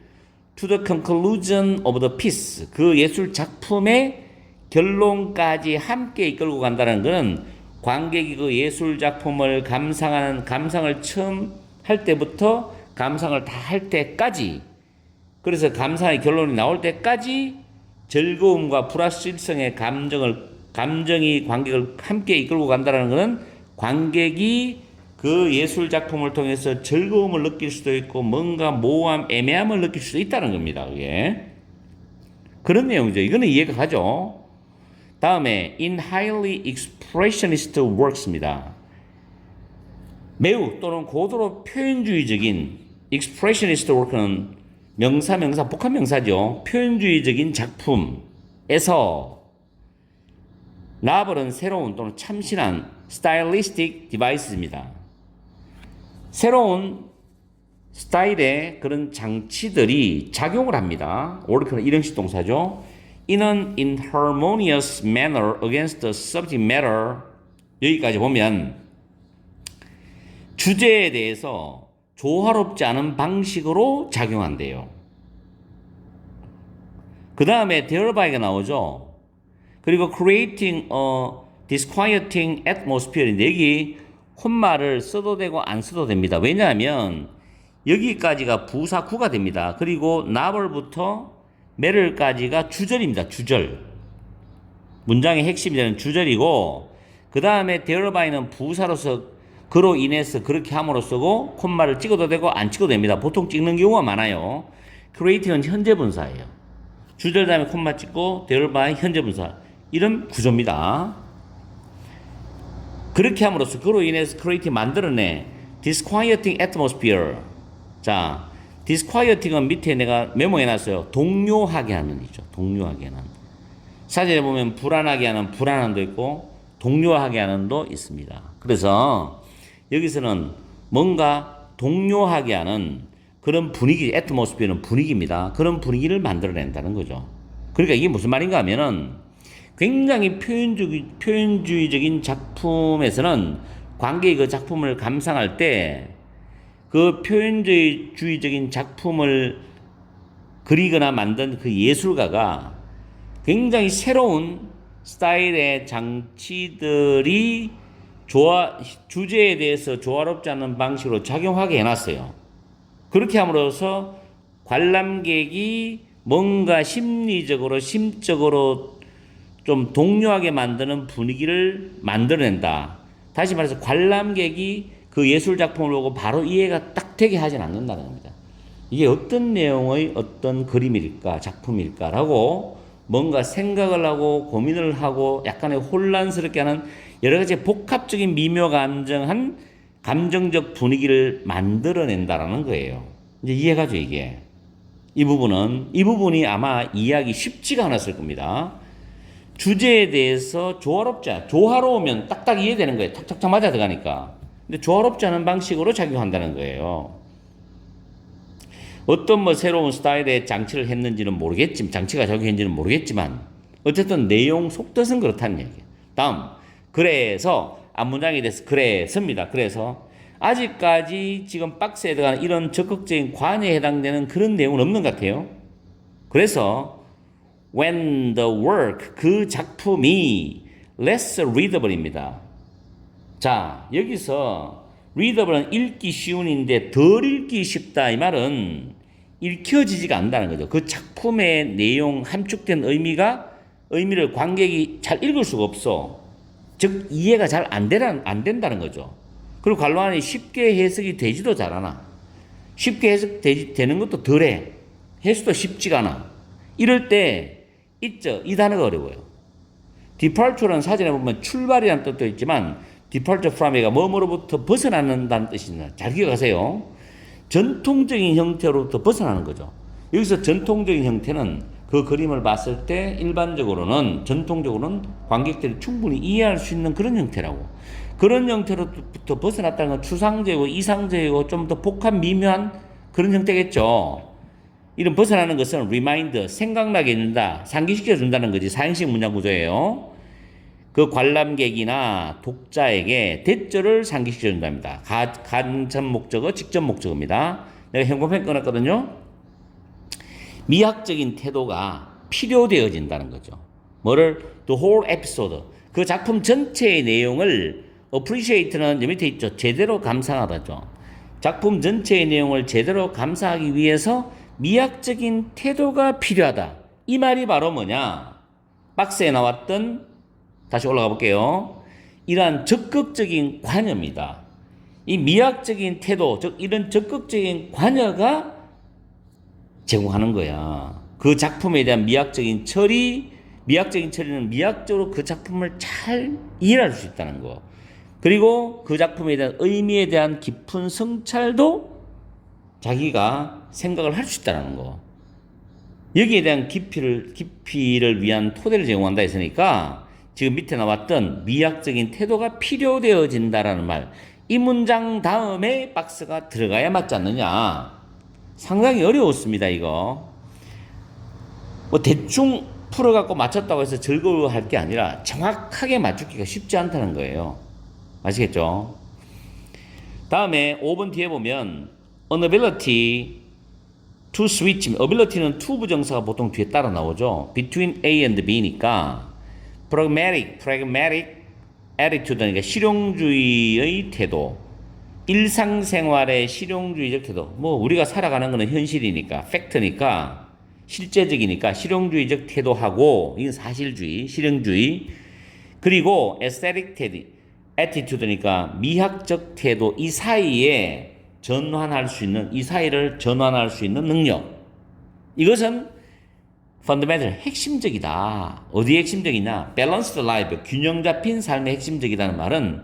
to the conclusion of the piece, 그 예술 작품의 결론까지 함께 이끌고 간다는 것은 관객이 그 예술 작품을 감상을 처음 할 때부터 감상을 다 할 때까지, 그래서 감상의 결론이 나올 때까지 즐거움과 불확실성의 감정이 관객을 함께 이끌고 간다는 것은 관객이 그 예술 작품을 통해서 즐거움을 느낄 수도 있고 뭔가 모호함, 애매함을 느낄 수도 있다는 겁니다. 그게 그런 내용이죠. 이거는 이해가 가죠. 다음에 in highly expressionist works입니다. 매우 또는 고도로 표현주의적인 expressionist work는 명사, 복합명사죠. 표현주의적인 작품에서 나벌은 새로운 또는 참신한 stylistic devices입니다. 새로운 스타일의 그런 장치들이 작용을 합니다. work는 일형식 동사죠. In an inharmonious manner against the subject matter. 여기까지 보면 주제에 대해서 조화롭지 않은 방식으로 작용한대요. 그 다음에 thereby 가 나오죠. 그리고 creating a disquieting atmosphere인데 여기 혼말을 써도 되고 안 써도 됩니다. 왜냐하면 여기까지가 부사구가 됩니다. 그리고 나벌부터 matter까지가 주절입니다. 주절. 문장의 핵심이 되는 주절이고 그 다음에 thereby는 부사로서 그로 인해서 그렇게 함으로써고 콤마를 찍어도 되고 안 찍어도 됩니다. 보통 찍는 경우가 많아요. creating은 현재 분사예요. 주절 다음에 콤마 찍고 thereby 현재 분사. 이런 구조입니다. 그렇게 함으로써 그로 인해서 creating 만들어내 disquieting atmosphere. 자, disquieting은 밑에 내가 메모해놨어요. 동요하게 하는 이죠. 동요하게 하는. 사전에 보면 불안하게 하는 불안함도 있고 동요하게 하는도 있습니다. 그래서 여기서는 뭔가 동요하게 하는 그런 분위기, atmosphere는 분위기입니다. 그런 분위기를 만들어낸다는 거죠. 그러니까 이게 무슨 말인가 하면은 굉장히 표현주의적인 작품에서는 관객이 그 작품을 감상할 때 그 표현주의적인 작품을 그리거나 만든 그 예술가가 굉장히 새로운 스타일의 장치들이 주제에 대해서 조화롭지 않은 방식으로 작용하게 해놨어요. 그렇게 함으로써 관람객이 뭔가 심리적으로, 심적으로 좀 동요하게 만드는 분위기를 만들어낸다. 다시 말해서 관람객이 그 예술 작품을 보고 바로 이해가 딱 되게 하진 않는다는 겁니다. 이게 어떤 내용의 어떤 그림일까, 작품일까라고 뭔가 생각을 하고 고민을 하고 약간의 혼란스럽게 하는 여러 가지 복합적인 미묘 감정한 감정적 분위기를 만들어낸다라는 거예요. 이제 이해가죠, 이게. 이 부분이 아마 이해하기 쉽지가 않았을 겁니다. 주제에 대해서 조화로우면 딱딱 이해되는 거예요. 탁탁탁 맞아 들어가니까. 근데 조화롭지 않은 방식으로 작용한다는 거예요. 어떤 뭐 새로운 스타일의 장치를 했는지는 모르겠지만, 장치가 적용했는지는 모르겠지만, 어쨌든 내용 속뜻은 그렇다는 얘기예요. 다음, 그래서 앞문장에 대해서 그래 씁니다. 그래서 아직까지 지금 박스에 들어가는 이런 적극적인 관여에 해당되는 그런 내용은 없는 것 같아요. 그래서 when the work, 그 작품이 less readable입니다. 자, 여기서 readable은 읽기 쉬운인데 덜 읽기 쉽다 이 말은 읽혀지지가 않는다는 거죠. 그 작품의 내용 함축된 의미를 관객이 잘 읽을 수가 없어. 즉 이해가 잘 안 된다는 거죠. 그리고 관람안이 쉽게 해석이 되지도 잘 않아. 쉽게 해석되는 것도 덜해. 해석도 쉽지가 않아. 이럴 때 있죠. 이 단어가 어려워요. departure는 사전에 보면 출발이라는 뜻도 있지만 departure from이가 뭐뭐로부터 벗어나는다는 뜻입니다. 잘 기억하세요. 전통적인 형태로부터 벗어나는 거죠. 여기서 전통적인 형태는 그 그림을 봤을 때 전통적으로는 관객들이 충분히 이해할 수 있는 그런 형태라고. 그런 형태로부터 벗어났다는 건 추상적이고 이상적이고 좀 더 복합 미묘한 그런 형태겠죠. 이런 벗어나는 것은 remind, 생각나게 해준다, 상기시켜 준다는 거지. 사행식 문장 구조예요. 그 관람객이나 독자에게 대절을 상기시켜 준답니다. 간접 목적어, 직접 목적어입니다. 내가 현관펜 꺼냈거든요. 미학적인 태도가 필요되어진다는 거죠. the whole episode, 그 작품 전체의 내용을 appreciate는 밑에 있죠. 제대로 감상하다죠. 작품 전체의 내용을 제대로 감상하기 위해서 미학적인 태도가 필요하다. 이 말이 바로 뭐냐? 박스에 나왔던, 다시 올라가 볼게요. 이러한 적극적인 관여입니다. 이 미학적인 태도, 즉 이런 적극적인 관여가 제공하는 거야. 그 작품에 대한 미학적인 처리는 미학적으로 그 작품을 잘 이해할 수 있다는 거. 그리고 그 작품에 대한 의미에 대한 깊은 성찰도 자기가 생각을 할 수 있다는 거. 여기에 대한 깊이를 위한 토대를 제공한다 했으니까 지금 밑에 나왔던 미학적인 태도가 필요되어진다라는 말, 이 문장 다음에 박스가 들어가야 맞지 않느냐. 상당히 어려웠습니다. 이거 뭐 대충 풀어갖고 맞췄다고 해서 즐거워할 게 아니라 정확하게 맞추기가 쉽지 않다는 거예요. 아시겠죠? 다음에 5번 뒤에 보면 inability to switch, ability는 to 부정사가 보통 뒤에 따라 나오죠. between A and B니까 pragmatic attitude니까 실용주의의 태도, 일상생활의 실용주의적 태도. 뭐 우리가 살아가는 거는 현실이니까, 팩트니까, 실제적이니까 실용주의적 태도하고, 이건 사실주의, 실용주의. 그리고 aesthetic attitude니까 미학적 태도, 이 사이를 전환할 수 있는 능력. 이것은 fundamental, 핵심적이다. 어디에 핵심적이냐? balanced life, 균형 잡힌 삶에 핵심적이다는 말은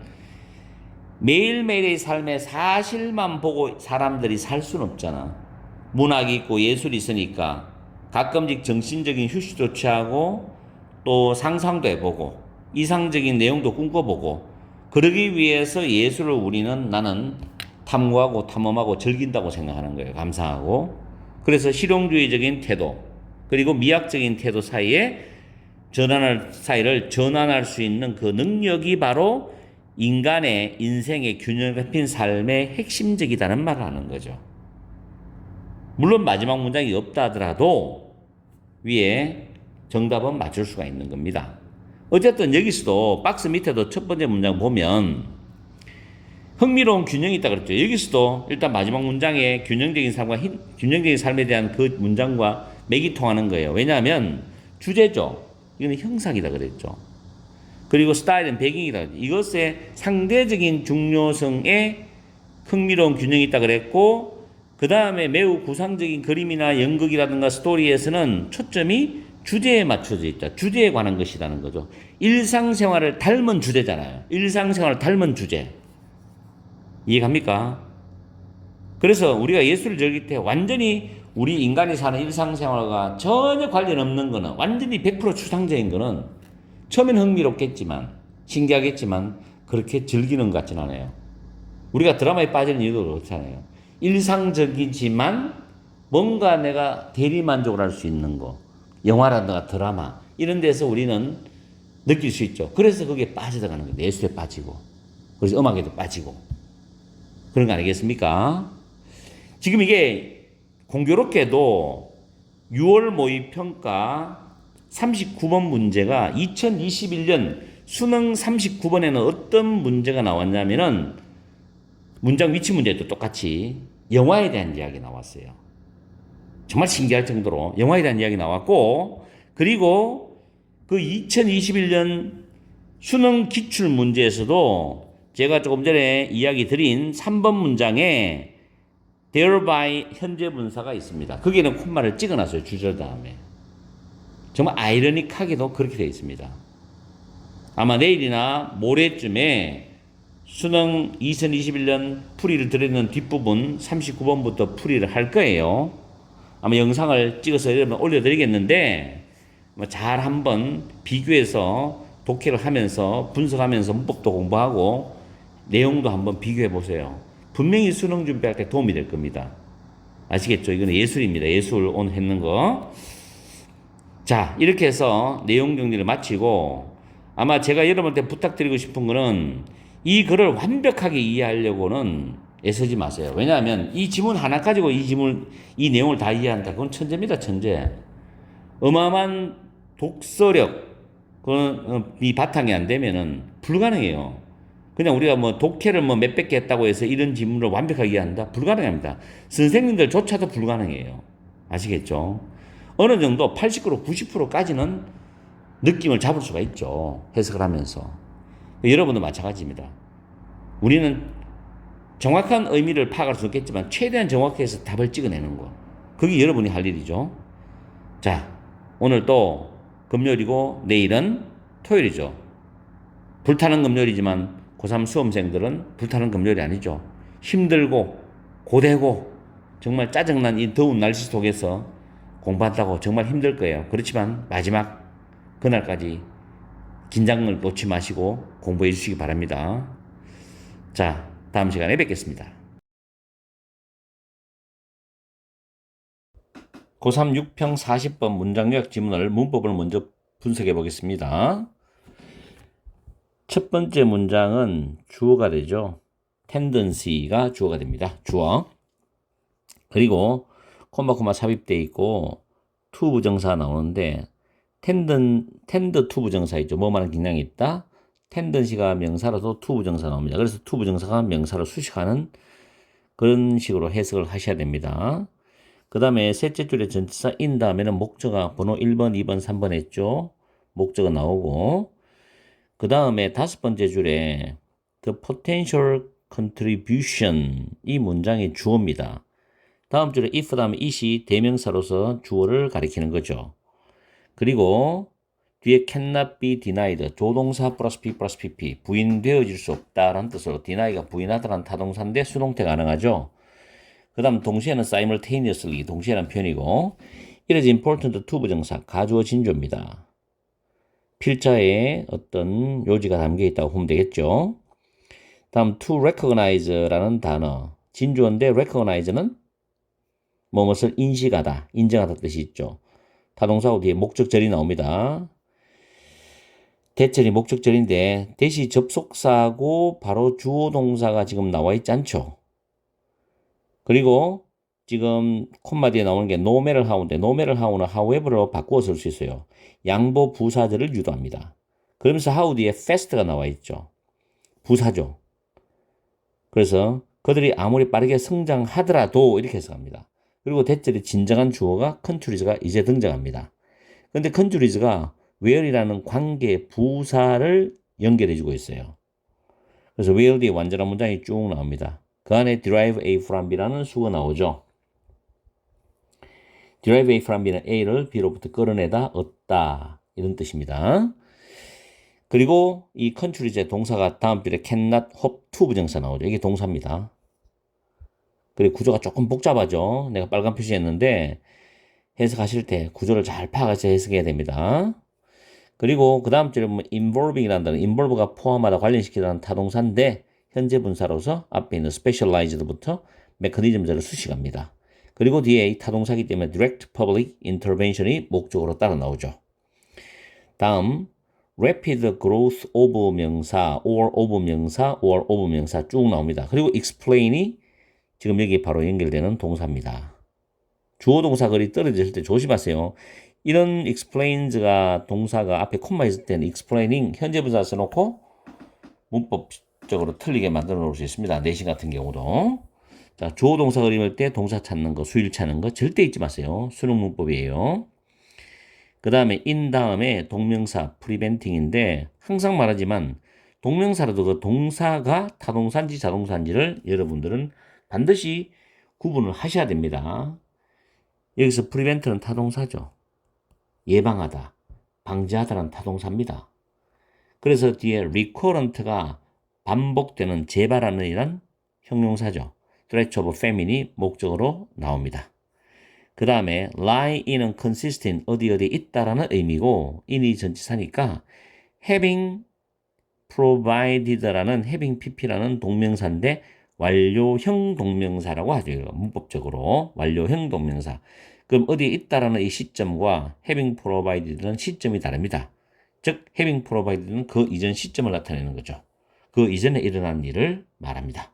매일매일의 삶의 사실만 보고 사람들이 살 수는 없잖아. 문학이 있고 예술이 있으니까 가끔씩 정신적인 휴식도 취하고 또 상상도 해보고 이상적인 내용도 꿈꿔보고, 그러기 위해서 예술을 나는 탐구하고 탐험하고 즐긴다고 생각하는 거예요. 감상하고. 그래서 실용주의적인 태도 그리고 미학적인 태도 사이를 전환할 수 있는 그 능력이 바로 인간의 인생의 균형 잡힌 삶의 핵심적이다는 말을 하는 거죠. 물론 마지막 문장이 없다 하더라도 위에 정답은 맞출 수가 있는 겁니다. 어쨌든 여기서도 박스 밑에도 첫 번째 문장 보면 흥미로운 균형이 있다 그랬죠. 여기서도 일단 마지막 문장에 균형적인 삶에 대한 그 문장과 맥이 통하는 거예요. 왜냐하면 주제죠. 이거는 형상이다 그랬죠. 그리고 스타일은 배경이다. 이것의 상대적인 중요성에 흥미로운 균형이 있다 그랬고, 그 다음에 매우 구상적인 그림이나 연극이라든가 스토리에서는 초점이 주제에 맞춰져 있다. 주제에 관한 것이라는 거죠. 일상생활을 닮은 주제잖아요. 일상생활을 닮은 주제. 이해갑니까? 그래서 우리가 예술을 즐길 때 완전히 우리 인간이 사는 일상생활과 전혀 관련 없는 거는, 완전히 100% 추상적인 거는 처음엔 흥미롭겠지만, 신기하겠지만 그렇게 즐기는 것 같진 않아요. 우리가 드라마에 빠지는 이유도 그렇잖아요. 일상적이지만 뭔가 내가 대리만족을 할 수 있는 거, 영화라든가 드라마 이런 데서 우리는 느낄 수 있죠. 그래서 거기에 빠져들어가는 거예요. 예술에 빠지고. 그래서 음악에도 빠지고 그런 거 아니겠습니까? 지금 이게 공교롭게도 6월 모의평가 39번 문제가 2021년 수능 39번에는 어떤 문제가 나왔냐면은 문장 위치 문제도 똑같이 영화에 대한 이야기 나왔어요. 정말 신기할 정도로 영화에 대한 이야기 나왔고, 그리고 그 2021년 수능 기출 문제에서도 제가 조금 전에 이야기 드린 3번 문장에 thereby 현재 분사가 있습니다. 거기에는 콤마를 찍어놨어요. 주절 다음에. 정말 아이러닉하게도 그렇게 되어 있습니다. 아마 내일이나 모레쯤에 수능 2021년 풀이를 드리는 뒷부분 39번부터 풀이를 할 거예요. 아마 영상을 찍어서 여러분 올려드리겠는데 잘 한번 비교해서 독해를 하면서 분석하면서 문법도 공부하고 내용도 한번 비교해 보세요. 분명히 수능 준비할 때 도움이 될 겁니다. 아시겠죠? 이거는 예술입니다. 예술 오늘 했는 거. 자, 이렇게 해서 내용 정리를 마치고 아마 제가 여러분한테 부탁드리고 싶은 거는 이 글을 완벽하게 이해하려고는 애쓰지 마세요. 왜냐하면 이 지문 하나 가지고 이 내용을 다 이해한다. 그건 천재입니다, 천재. 어마어마한 독서력, 이 바탕이 안 되면은 불가능해요. 그냥 우리가 뭐 독해를 뭐 몇백 개 했다고 해서 이런 지문을 완벽하게 이해한다? 불가능합니다. 선생님들조차도 불가능해요. 아시겠죠? 어느 정도 80% 90%까지는 느낌을 잡을 수가 있죠. 해석을 하면서. 여러분도 마찬가지입니다. 우리는 정확한 의미를 파악할 수 없겠지만 최대한 정확해서 답을 찍어내는 거. 그게 여러분이 할 일이죠. 자, 오늘 또 금요일이고 내일은 토요일이죠. 불타는 금요일이지만 고3 수험생들은 불타는 금요일이 아니죠. 힘들고 고되고 정말 짜증난 이 더운 날씨 속에서 공부한다고 정말 힘들 거예요. 그렇지만 마지막 그날까지 긴장을 놓지 마시고 공부해 주시기 바랍니다. 자, 다음 시간에 뵙겠습니다. 고3 6평 40번 문장 요약 지문을 문법을 먼저 분석해 보겠습니다. 첫 번째 문장은 주어가 되죠. tendency가 주어가 됩니다. 주어. 그리고 콤마 삽입되어 있고 to 부정사가 나오는데 tend to 부정사 있죠. 뭐만한 긴장이 있다. tendency가 명사라도 to 부정사 나옵니다. 그래서 to 부정사가 명사로 수식하는 그런 식으로 해석을 하셔야 됩니다. 그 다음에 셋째 줄에 전치사 in 다음에는 목적어 번호 1번, 2번, 3번 했죠. 목적어 나오고 그 다음에 다섯 번째 줄에 the potential contribution 이 문장의 주어입니다. 다음 줄에 if 다음에 it이 대명사로서 주어를 가리키는 거죠. 그리고 뒤에 cannot be denied 조동사 플러스 be 플러스 pp 부인되어질 수 없다라는 뜻으로 deny가 부인하다라는 타동사인데 수동태 가능하죠. 그 다음 동시에는 simultaneously 동시에라는 표현이고 it is important to 부정사 가주어 진조입니다. 필자에 어떤 요지가 담겨 있다고 보면 되겠죠. 다음 to recognize라는 단어 진주어인데 recognize는 무엇을 인식하다, 인정하다 뜻이 있죠. 타동사고 뒤에 목적절이 나옵니다. 대절이 목적절인데 대시 접속사하고 바로 주어 동사가 지금 나와 있지 않죠. 그리고 지금 콤마 뒤에 나오는 게 no matter how인데 no matter how는 however로 바꾸어 쓸 수 있어요. 양보 부사절을 유도합니다. 그러면서 how 뒤에 fast가 나와 있죠. 부사죠. 그래서 그들이 아무리 빠르게 성장하더라도 이렇게 해석합니다. 그리고 대절의 진정한 주어가 countrys가 이제 등장합니다. 근데 countrys가 where이라는 관계 부사를 연결해주고 있어요. 그래서 where 뒤에 완전한 문장이 쭉 나옵니다. 그 안에 derive A from B라는 수가 나오죠. derive A from B는 A를 B로부터 끌어내다, 얻다 이런 뜻입니다. 그리고 이 contrys의 동사가 다음 줄에 cannot hope to 부정사 나오죠. 이게 동사입니다. 그리고 구조가 조금 복잡하죠. 내가 빨간 표시했는데 해석하실 때 구조를 잘 파악해서 해석해야 됩니다. 그리고 그 다음 줄에 보면 involving이라는 단어, involve가 포함하다, 관련시키다는 타동사인데 현재 분사로서 앞에 있는 specialized부터 mechanism들을 수식합니다. 그리고 뒤에 이 타동사기 때문에 direct public intervention이 목적으로 따라 나오죠. 다음 rapid growth of 명사, or of 명사, or of 명사 쭉 나옵니다. 그리고 explain이 지금 여기 바로 연결되는 동사입니다. 주어 동사 글이 떨어질 때 조심하세요. 이런 explains가 동사가 앞에 콤마 있을 때는 explaining 현재 분사 써놓고 문법적으로 틀리게 만들어 놓을 수 있습니다. 내신 같은 경우도. 자, 주어 동사 그림을 때 동사 찾는 거, 수일 찾는 거 절대 잊지 마세요. 수능 문법이에요. 그 다음에 in 다음에 동명사 preventing인데 항상 말하지만 동명사라도 그 동사가 타동사인지 자동사인지를 여러분들은 반드시 구분을 하셔야 됩니다. 여기서 prevent는 타동사죠. 예방하다, 방지하다는 타동사입니다. 그래서 뒤에 recurrent가 반복되는 재발하는 이란 형용사죠. threat of famine이 목적으로 나옵니다. 그 다음에 lie in은 consist in 어디 있다라는 의미고 in이 전치사니까 having provided라는 having pp라는 동명사인데 완료형 동명사라고 하죠. 문법적으로 완료형 동명사. 그럼 어디에 있다라는 이 시점과 having provided는 시점이 다릅니다. 즉 having provided는 그 이전 시점을 나타내는 거죠. 그 이전에 일어난 일을 말합니다.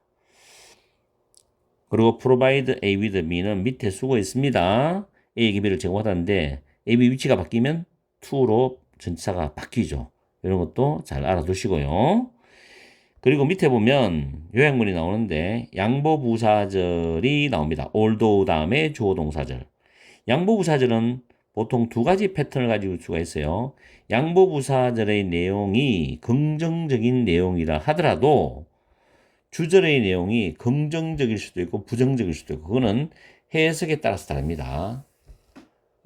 그리고 provide A with B는 밑에 쓰고 있습니다. A에게 B를 제공하다는데 A, B 위치가 바뀌면 to로 전치사가 바뀌죠. 이런 것도 잘 알아두시고요. 그리고 밑에 보면 요약문이 나오는데 양보부사절이 나옵니다. although 다음에 주어동사절. 양보부사절은 보통 두 가지 패턴을 가지고 수가 있어요. 양보부사절의 내용이 긍정적인 내용이라 하더라도 주절의 내용이 긍정적일 수도 있고 부정적일 수도 있고 그거는 해석에 따라서 다릅니다.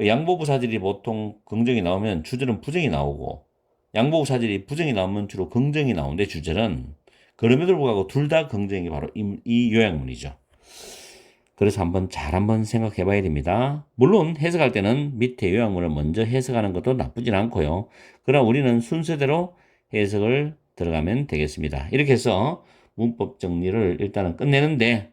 양보부사절이 보통 긍정이 나오면 주절은 부정이 나오고 양보부사절이 부정이 나오면 주로 긍정이 나오는데 주절은 그럼에도 불구하고 둘 다 긍정이 바로 이 요약문이죠. 그래서 한번 생각해 봐야 됩니다. 물론 해석할 때는 밑에 요약문을 먼저 해석하는 것도 나쁘진 않고요. 그러나 우리는 순서대로 해석을 들어가면 되겠습니다. 이렇게 해서 문법 정리를 일단은 끝내는데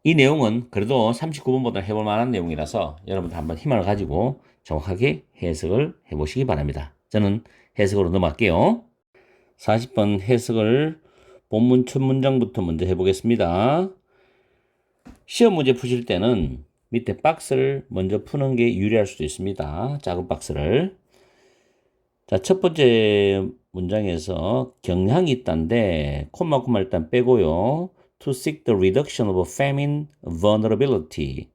이 내용은 그래도 39번보다 해볼 만한 내용이라서 여러분들 한번 힘을 가지고 정확하게 해석을 해보시기 바랍니다. 저는 해석으로 넘어갈게요. 40번 해석을 본문 첫 문장부터 먼저 해보겠습니다. 시험 문제 푸실 때는 밑에 박스를 먼저 푸는 게 유리할 수도 있습니다. 작은 박스를. 자, 첫 번째 문장에서 경향이 있다는데 콤마 일단 빼고요. To seek the reduction of famine vulnerability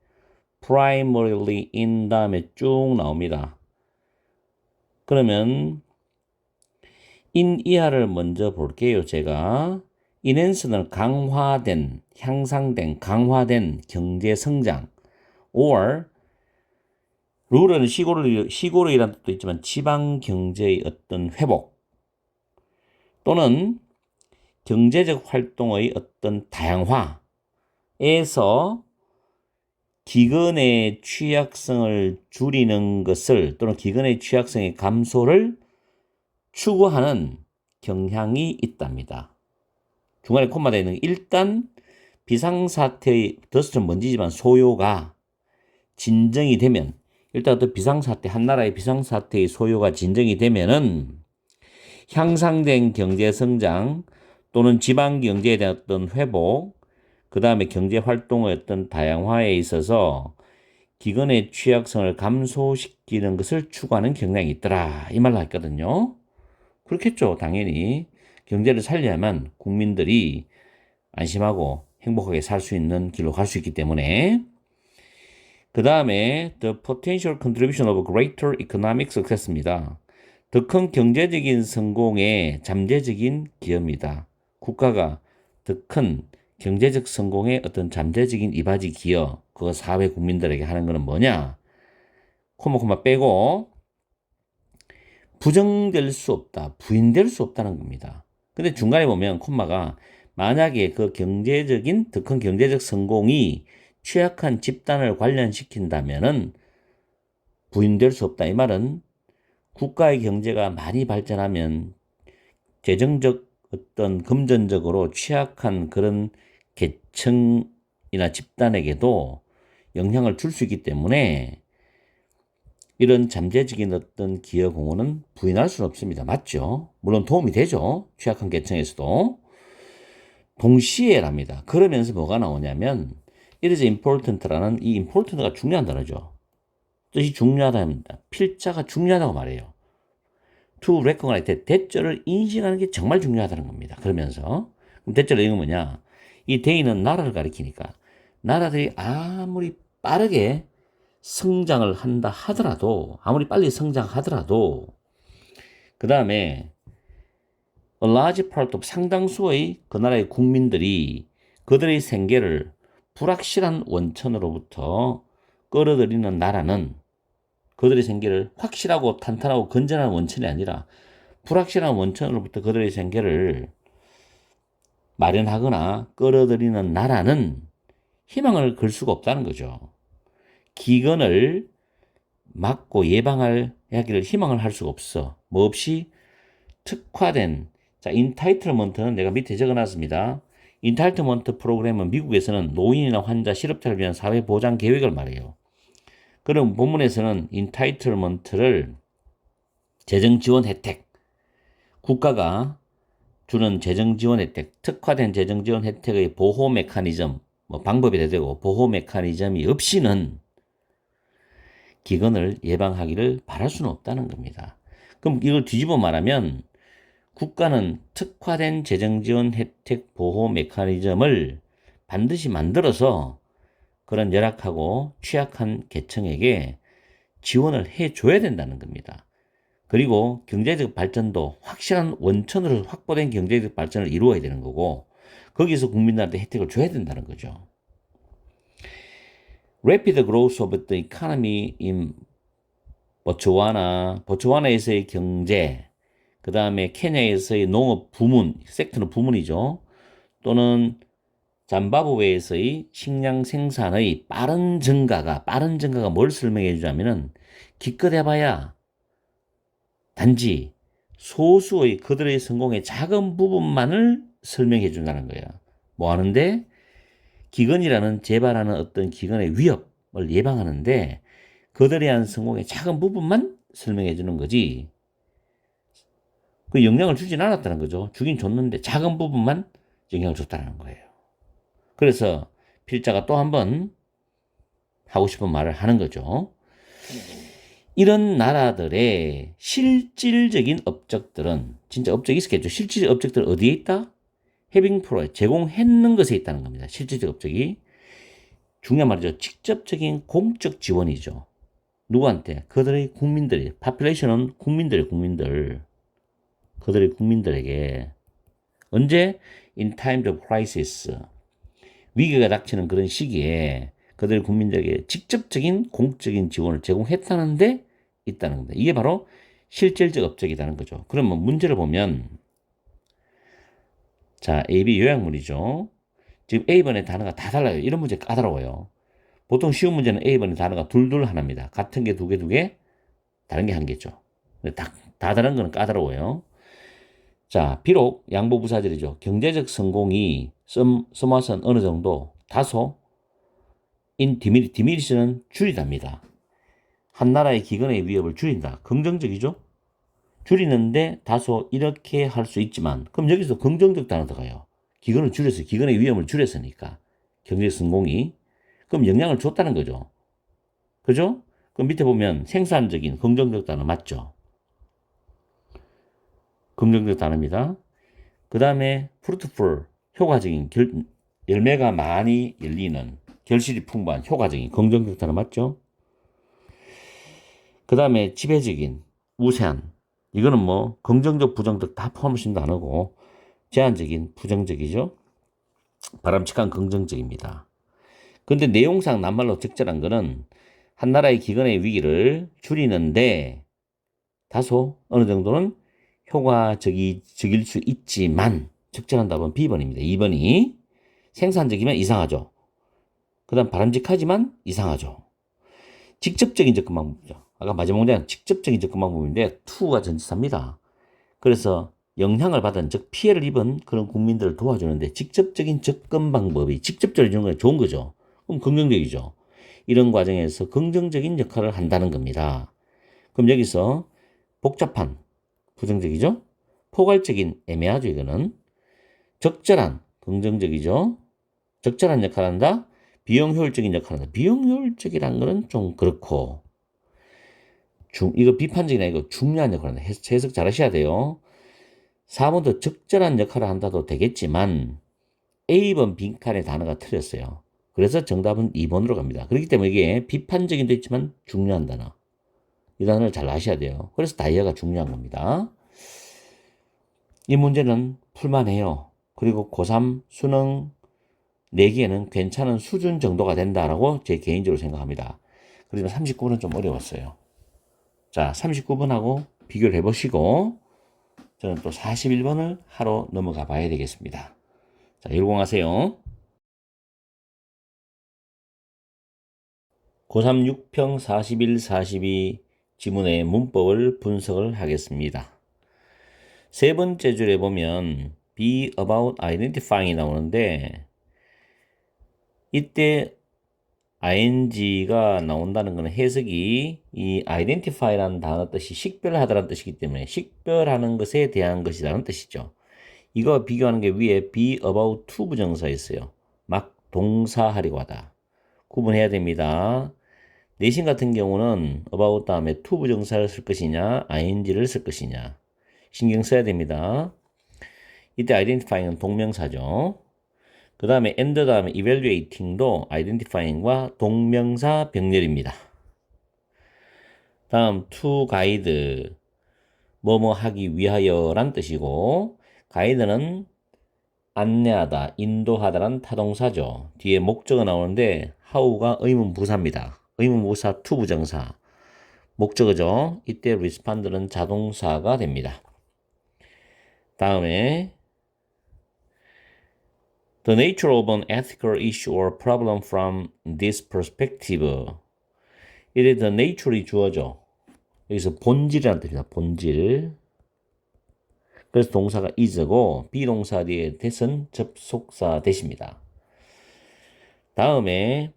primarily in 다음에 쭉 나옵니다. 그러면 in 이하를 먼저 볼게요. 제가 enhance는 강화된, 향상된, 강화된 경제 성장 or 룰은 시골이라는 뜻도 있지만 지방 경제의 어떤 회복 또는 경제적 활동의 어떤 다양화에서 기근의 취약성을 줄이는 것을 또는 기근의 취약성의 감소를 추구하는 경향이 있답니다. 중간에 콤마되어 있는 일단 비상사태의 더스트는 먼지지만 소요가 진정이 되면 일단 어떤 비상사태 한 나라의 비상사태의 소요가 진정이 되면은 향상된 경제성장 또는 지방경제에 대한 어떤 회복 그 다음에 경제활동의 어떤 다양화에 있어서 기근의 취약성을 감소시키는 것을 추구하는 경향이 있더라 이 말을 했거든요. 그렇겠죠. 당연히 경제를 살려야만 국민들이 안심하고 행복하게 살 수 있는 길로 갈 수 있기 때문에 그 다음에 the potential contribution of greater economic success입니다. 더 큰 경제적인 성공의 잠재적인 기여입니다. 국가가 더 큰 경제적 성공의 어떤 잠재적인 이바지 기여 그거 사회 국민들에게 하는 거는 뭐냐 콤마 빼고 부정될 수 없다 부인될 수 없다는 겁니다. 근데 중간에 보면 콤마가 만약에 그 경제적인 더 큰 경제적 성공이 취약한 집단을 관련시킨다면은 부인될 수 없다. 이 말은 국가의 경제가 많이 발전하면 재정적 어떤 금전적으로 취약한 그런 계층이나 집단에게도 영향을 줄 수 있기 때문에 이런 잠재적인 어떤 기여 공헌은 부인할 수는 없습니다. 맞죠? 물론 도움이 되죠. 취약한 계층에서도. 동시에랍니다. 그러면서 뭐가 나오냐면 it is important라는 이 important가 중요한 단어죠. 뜻이 중요하다입니다. 필자가 중요하다고 말해요. to recognize, 대절을 인식하는 게 정말 중요하다는 겁니다. 그러면서 그럼 대절의 의미는 뭐냐? 이 대의는 나라를 가리키니까 나라들이 아무리 빠르게 성장을 한다 하더라도 아무리 빨리 성장하더라도 그 다음에 a large part of 상당수의 그 나라의 국민들이 그들의 생계를 불확실한 원천으로부터 끌어들이는 나라는 그들의 생계를 확실하고 탄탄하고 건전한 원천이 아니라 불확실한 원천으로부터 그들의 생계를 마련하거나 끌어들이는 나라는 희망을 걸 수가 없다는 거죠. 기근을 막고 예방하기를 희망을 할 수가 없어. 뭐 없이 특화된, 자, 인타이틀먼트는 내가 밑에 적어놨습니다. 인타이틀먼트 프로그램은 미국에서는 노인이나 환자, 실업자를 위한 사회보장 계획을 말해요. 그럼 본문에서는 인타이틀먼트를 재정 지원 혜택, 국가가 주는 재정 지원 혜택, 특화된 재정 지원 혜택의 보호 메커니즘, 뭐 방법이 되고 보호 메커니즘이 없이는 기근을 예방하기를 바랄 수는 없다는 겁니다. 그럼 이걸 뒤집어 말하면 국가는 특화된 재정 지원 혜택 보호 메커니즘을 반드시 만들어서 그런 열악하고 취약한 계층에게 지원을 해줘야 된다는 겁니다. 그리고 경제적 발전도 확실한 원천으로 확보된 경제적 발전을 이루어야 되는 거고 거기서 국민들한테 혜택을 줘야 된다는 거죠. Rapid growth of the economy in 보츠와나에서의 경제, 그 다음에 케냐에서의 농업 부문, 섹터는 부문이죠. 또는 잠바브웨에서의 식량 생산의 빠른 증가가 뭘 설명해 주냐면은 기껏해봐야 단지 소수의 그들의 성공의 작은 부분만을 설명해 준다는 거예요. 뭐 하는데? 기근이라는 재발하는 어떤 기근의 위협을 예방하는데 그들에 대한 성공의 작은 부분만 설명해 주는 거지 그 영향을 주진 않았다는 거죠. 주긴 줬는데 작은 부분만 영향을 줬다는 거예요. 그래서 필자가 또 한 번 하고 싶은 말을 하는 거죠. 이런 나라들의 실질적인 업적들은 진짜 업적이 있었겠죠. 실질적 업적들은 어디에 있다? 해빙 프로에 제공했는 것에 있다는 겁니다. 실질적 업적이. 중요한 말이죠. 직접적인 공적 지원이죠. 누구한테? 그들의 국민들이. 파퓰레이션은 국민들. 그들의 국민들에게. 언제? In times of crisis. 위기가 닥치는 그런 시기에 그들의 국민들에게 직접적인 공적인 지원을 제공했다는데 있다는 겁니다. 이게 바로 실질적 업적이라는 거죠. 그러면 문제를 보면 자, A, B 요약문이죠. 지금 A번의 단어가 다 달라요. 이런 문제 까다로워요. 보통 쉬운 문제는 A번의 단어가 둘 하나입니다. 같은 게 두 개, 다른 게 한 개죠. 다 다른 거는 까다로워요. 자, 비록 양보부사절이죠. 경제적 성공이 써마선 어느 정도 다소 디미니시는 줄이답니다. 한 나라의 기근의 위협을 줄인다. 긍정적이죠? 줄이는데 다소 이렇게 할 수 있지만 그럼 여기서 긍정적 단어 들어가요. 기근을 줄여서 기근의 위험을 줄였으니까 경제적 성공이 그럼 영향을 줬다는 거죠. 그죠? 그럼 밑에 보면 생산적인 긍정적 단어 맞죠? 긍정적 단어입니다. 그 다음에 fruitful 효과적인 열매가 많이 열리는 결실이 풍부한 효과적인 긍정적 단어 맞죠? 그 다음에 지배적인 우세한 이거는 뭐 긍정적 부정적 다 포함하신 단어고 제한적인 부정적이죠. 바람직한 긍정적입니다. 근데 내용상 낱말로 적절한 거는 한 나라의 기근의 위기를 줄이는데 다소 어느 정도는 효과적일 수 있지만 적절한 답은 B번입니다. 2번이 생산적이면 이상하죠. 그 다음 바람직하지만 이상하죠. 직접적인 접근 방법이죠. 아까 마지막 문제는 직접적인 접근 방법인데 to가 전치사입니다. 그래서 영향을 받은 즉 피해를 입은 그런 국민들을 도와주는데 직접적인 접근 방법이 직접적으로 주는 건 좋은 거죠. 그럼 긍정적이죠. 이런 과정에서 긍정적인 역할을 한다는 겁니다. 그럼 여기서 복잡한, 부정적이죠? 포괄적인, 애매하죠, 이거는. 적절한, 긍정적이죠? 적절한 역할을 한다? 비용효율적인 역할을 한다. 비용효율적이란 거는 좀 그렇고, 이거 비판적인 아니고 중요한 역할을 한다. 해석 잘 하셔야 돼요. 4번도 적절한 역할을 한다도 되겠지만, A번 빈칸의 단어가 틀렸어요. 그래서 정답은 2번으로 갑니다. 그렇기 때문에 이게 비판적인도 있지만 중요한 단어. 이 단어를 잘 아셔야 돼요. 그래서 다이어가 중요한 겁니다. 이 문제는 풀만해요. 그리고 고3 수능 내기에는 괜찮은 수준 정도가 된다라고 제 개인적으로 생각합니다. 그리고 39번은 좀 어려웠어요. 자, 39번하고 비교를 해보시고 저는 또 41번을 하러 넘어가 봐야 되겠습니다. 자, 열공하세요. 고3 6평 41, 42 지문의 문법을 분석을 하겠습니다. 세 번째 줄에 보면 be about identifying이 나오는데 이때 ing가 나온다는 것은 해석이 이 identify라는 단어 뜻이 식별하다라는 뜻이기 때문에 식별하는 것에 대한 것이라는 뜻이죠. 이거 비교하는 게 위에 be about to 부정사 있어요. 막 동사하려고 하다. 구분해야 됩니다. 내신 같은 경우는 about 다음에 to 부정사를 쓸 것이냐 ing를 쓸 것이냐 신경 써야 됩니다. 이때 identifying은 동명사죠. 그 다음에 and 다음에 evaluating도 identifying과 동명사 병렬입니다. 다음 to guide 뭐뭐 하기 위하여란 뜻이고 guide는 안내하다, 인도하다란 타동사죠. 뒤에 목적어 나오는데 how가 의문부사입니다. 의문부사 to 부정사 목적어죠. 이때 respond는 자동사가 됩니다. 다음에 The nature of an ethical issue or problem from this perspective. 이래 the nature이 주어져. 여기서 본질이라는 뜻입니다. 본질. 그래서 동사가 is고 비동사 뒤에 that은 접속사 that입니다. 다음에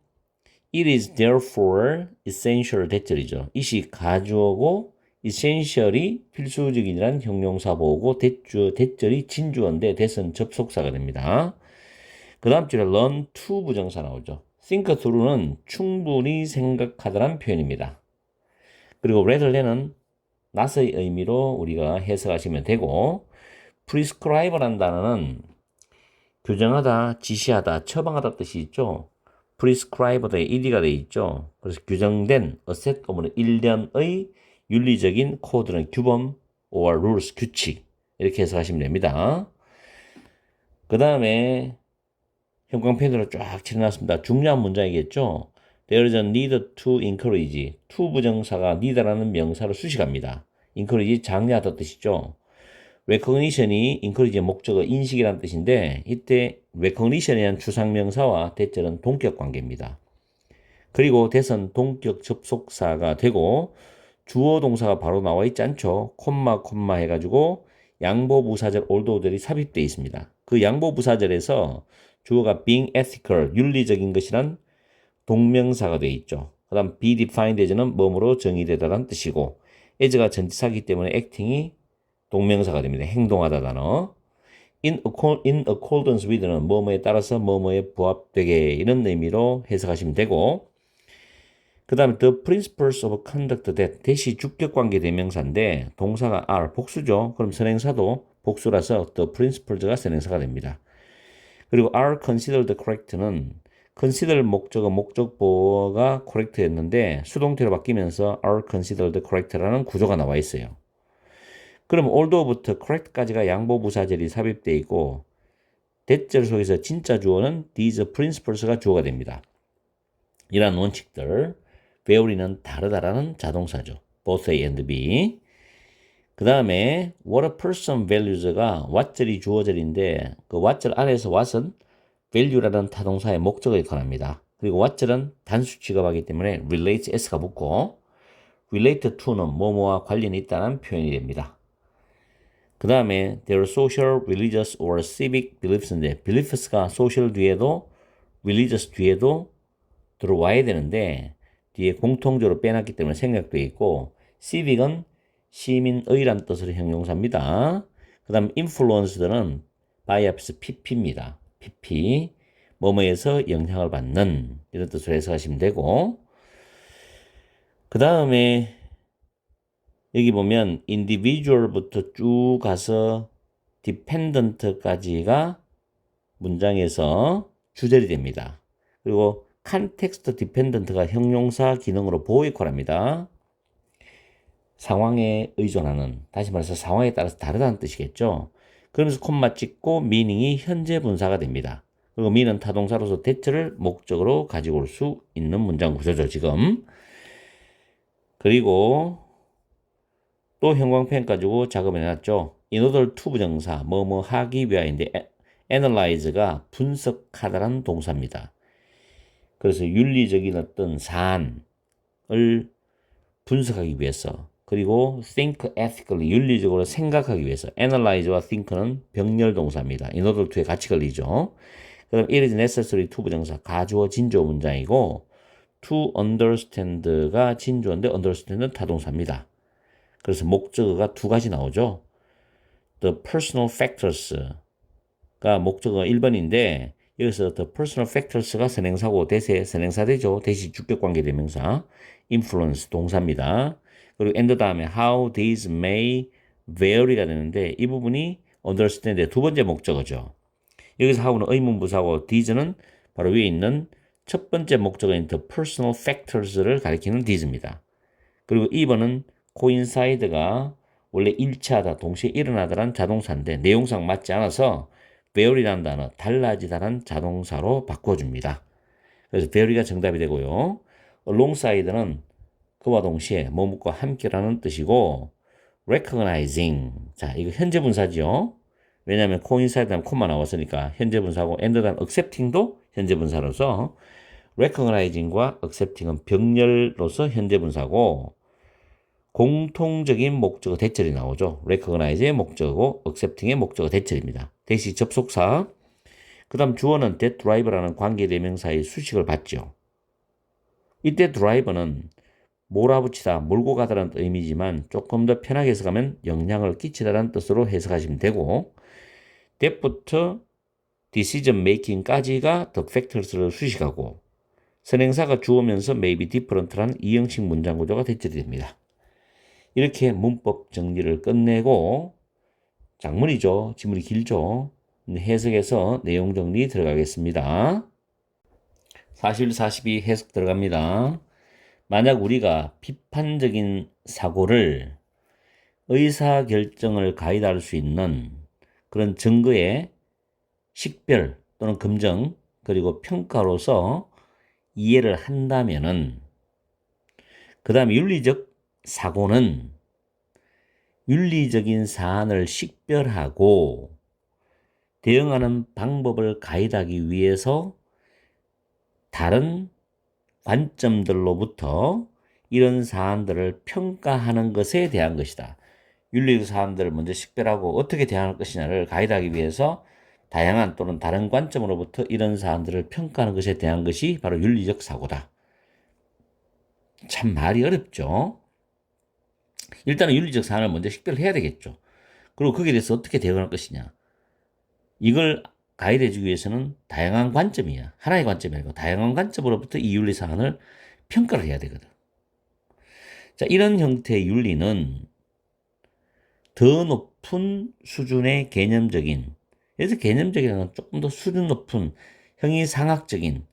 it is therefore essential that절이죠. it이 가주어고 essential이 필수적이라는 형용사 보고 that절이 진주어인데 that은 접속사가 됩니다. 그 다음 줄에 learn to 부정사 나오죠. think through는 충분히 생각하다란 표현입니다. 그리고 rather than은 not의 의미로 우리가 해석하시면 되고 prescribe라는 단어는 규정하다, 지시하다, 처방하다 뜻이 있죠. prescribed에 ed가 되어 있죠. 그래서 규정된 어셋 어머니 일련의 윤리적인 코드는 규범 or rules, 규칙 이렇게 해석하시면 됩니다. 그 다음에 형광펜으로 쫙 칠해놨습니다. 중요한 문장이겠죠. There is a need to encourage. to 부정사가 need라는 명사를 수식합니다. encourage 장려하다 뜻이죠. recognition이 encourage의 목적어 인식이라는 뜻인데 이때 recognition이라는 추상명사와 대절은 동격 관계입니다. 그리고 that은 동격 접속사가 되고 주어 동사가 바로 나와 있지 않죠. 콤마 해가지고 양보부사절 although들이 삽입되어 있습니다. 그 양보부사절에서 주어가 being ethical, 윤리적인 것이란 동명사가 되어 있죠. 그 다음 be defined as는 뭐뭐로 정의되다라는 뜻이고 as가 전치사이기 때문에 acting이 동명사가 됩니다. 행동하다 단어. in accordance with는 뭐뭐에 따라서 뭐뭐에 부합되게 이런 의미로 해석하시면 되고 그 다음에 the principles of conduct that 대시 주격관계 대명사인데 동사가 are 복수죠. 그럼 선행사도 복수라서 the principles가 선행사가 됩니다. 그리고 are considered correct는 consider 목적어 목적보어가 correct였는데 수동태로 바뀌면서 are considered correct라는 구조가 나와 있어요. 그럼 although부터 correct까지가 양보부사절이 삽입되어 있고 대절 속에서 진짜 주어는 these principles가 주어가 됩니다. 이러한 원칙들 배우리는 다르다라는 자동사죠. both A and B. 그 다음에 what a person values가 what절이 주어절인데 그 what절 안에서 what은 value라는 타동사의 목적을 일컬합니다. 그리고 what절은 단수 취급하기 때문에 relate s가 붙고 relate to는 뭐뭐와 관련이 있다는 표현이 됩니다. 그 다음에 their social, religious or civic beliefs인데 beliefs가 social 뒤에도 religious 뒤에도 들어와야 되는데 뒤에 공통적으로 빼놨기 때문에 생략되어 있고 civic은 시민의란 뜻으로 형용사입니다. 그 다음 influence들은 by 앞에서 pp입니다. pp 뭐뭐에서 영향을 받는 이런 뜻으로 해석하시면 되고, 그 다음에 여기 보면 individual부터 쭉 가서 dependent까지가 문장에서 주절이 됩니다. 그리고 context dependent가 형용사 기능으로 보호이퀄합니다. 상황에 의존하는, 다시 말해서 상황에 따라서 다르다는 뜻이겠죠. 그러면서 콤마 찍고 meaning이 현재 분사가 됩니다. 그리고 me는 타동사로서 대체를 목적으로 가지고 올 수 있는 문장 구조죠, 지금. 그리고 또 형광펜 가지고 작업을 해놨죠. in order to 부정사, 뭐뭐 하기 위하여인데 analyze가 분석하다라는 동사입니다. 그래서 윤리적인 어떤 사안을 분석하기 위해서, 그리고 think ethically, 윤리적으로 생각하기 위해서, analyze와 think는 병렬 동사입니다. in order to에 같이 걸리죠. 그럼 it is necessary to 부정사, 가주어 진주어 문장이고, to understand가 진주어인데 understand는 타동사입니다. 그래서 목적어가 두 가지 나오죠. The personal factors가 목적어 1번인데 여기서 the personal factors가 선행사고 대세 선행사 되죠. 대시 주격관계 대명사. influence 동사입니다. 그리고 and 다음에 how these may vary가 되는데 이 부분이 understand의 두 번째 목적어죠. 여기서 how는 의문부사고 these는 바로 위에 있는 첫 번째 목적어인 the personal factors를 가리키는 these입니다. 그리고 2번은 coincide가 원래 일치하다, 동시에 일어나다라는 자동사인데 내용상 맞지 않아서 vary라는 단어, 달라지다라는 자동사로 바꿔줍니다. 그래서 vary가 정답이 되고요. alongside는 그와 동시에 뭐뭇과 함께라는 뜻이고, recognizing, 자 이거 현재 분사죠. 왜냐하면 coincide 다음 콤마 나왔으니까 현재 분사고 and 다음 accepting도 현재 분사로서 recognizing과 accepting은 병렬로서 현재 분사고, 공통적인 목적어 대절이 나오죠. recognize의 목적어고 accepting의 목적어 대절입니다. 대시 접속사. 그 다음 주어는 that driver라는 관계대명사의 수식을 받죠. 이때 driver는 몰아붙이다, 몰고 가다라는 의미지만 조금 더 편하게 해석하면 영향을 끼치다라는 뜻으로 해석하시면 되고, that부터 decision making까지가 the factors를 수식하고, 선행사가 주어면서 may be different라는 이형식 문장 구조가 대절이 됩니다. 이렇게 문법 정리를 끝내고, 장문이죠. 지문이 길죠. 해석해서 내용 정리 들어가겠습니다. 41, 42 해석 들어갑니다. 만약 우리가 비판적인 사고를 의사결정을 가이드할 수 있는 그런 증거의 식별 또는 검증 그리고 평가로서 이해를 한다면은, 그 다음에 윤리적 사고는 윤리적인 사안을 식별하고 대응하는 방법을 가이드하기 위해서 다른 관점들로부터 이런 사안들을 평가하는 것에 대한 것이다. 윤리적 사안들을 먼저 식별하고 어떻게 대응할 것이냐를 가이드하기 위해서 다양한 또는 다른 관점으로부터 이런 사안들을 평가하는 것에 대한 것이 바로 윤리적 사고다. 참 말이 어렵죠. 일단은 윤리적 사안을 먼저 식별해야 되겠죠. 그리고 거기에 대해서 어떻게 대응할 것이냐. 이걸 가이드해주기 위해서는 다양한 관점이야. 하나의 관점이 아니고 다양한 관점으로부터 이 윤리 사안을 평가를 해야 되거든. 자, 이런 형태의 윤리는 더 높은 수준의 개념적인, 그래서 개념적이라는 건 조금 더 수준 높은 형이상학적인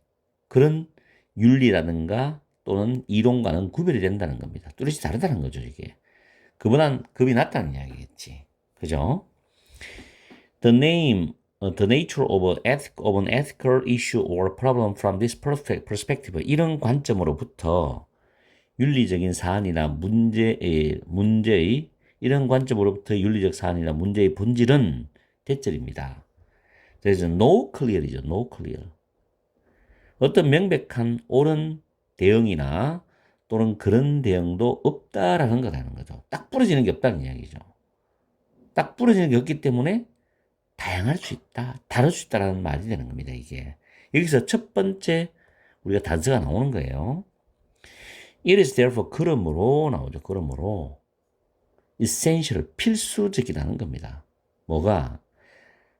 그런 윤리라든가 또는 이론과는 구별이 된다는 겁니다. 뚜렷이 다르다는 거죠, 이게. 그보단 급이 낮다는 이야기겠지. 그죠? The nature of an ethical issue or problem from this perspective. 이런 관점으로부터 윤리적인 사안이나 문제의 이런 관점으로부터 윤리적 사안이나 문제의 본질은 대절입니다. 그래서 no clear이죠. no clear. 어떤 명백한 옳은 대응이나 또는 그런 대응도 없다라는 거라는 거죠. 딱 부러지는 게 없다는 이야기죠. 딱 부러지는 게 없기 때문에 다양할 수 있다, 다를 수 있다라는 말이 되는 겁니다, 이게. 여기서 첫 번째 우리가 단서가 나오는 거예요. It is therefore 그러므로 나오죠. 그러므로 essential 필수적이라는 겁니다. 뭐가?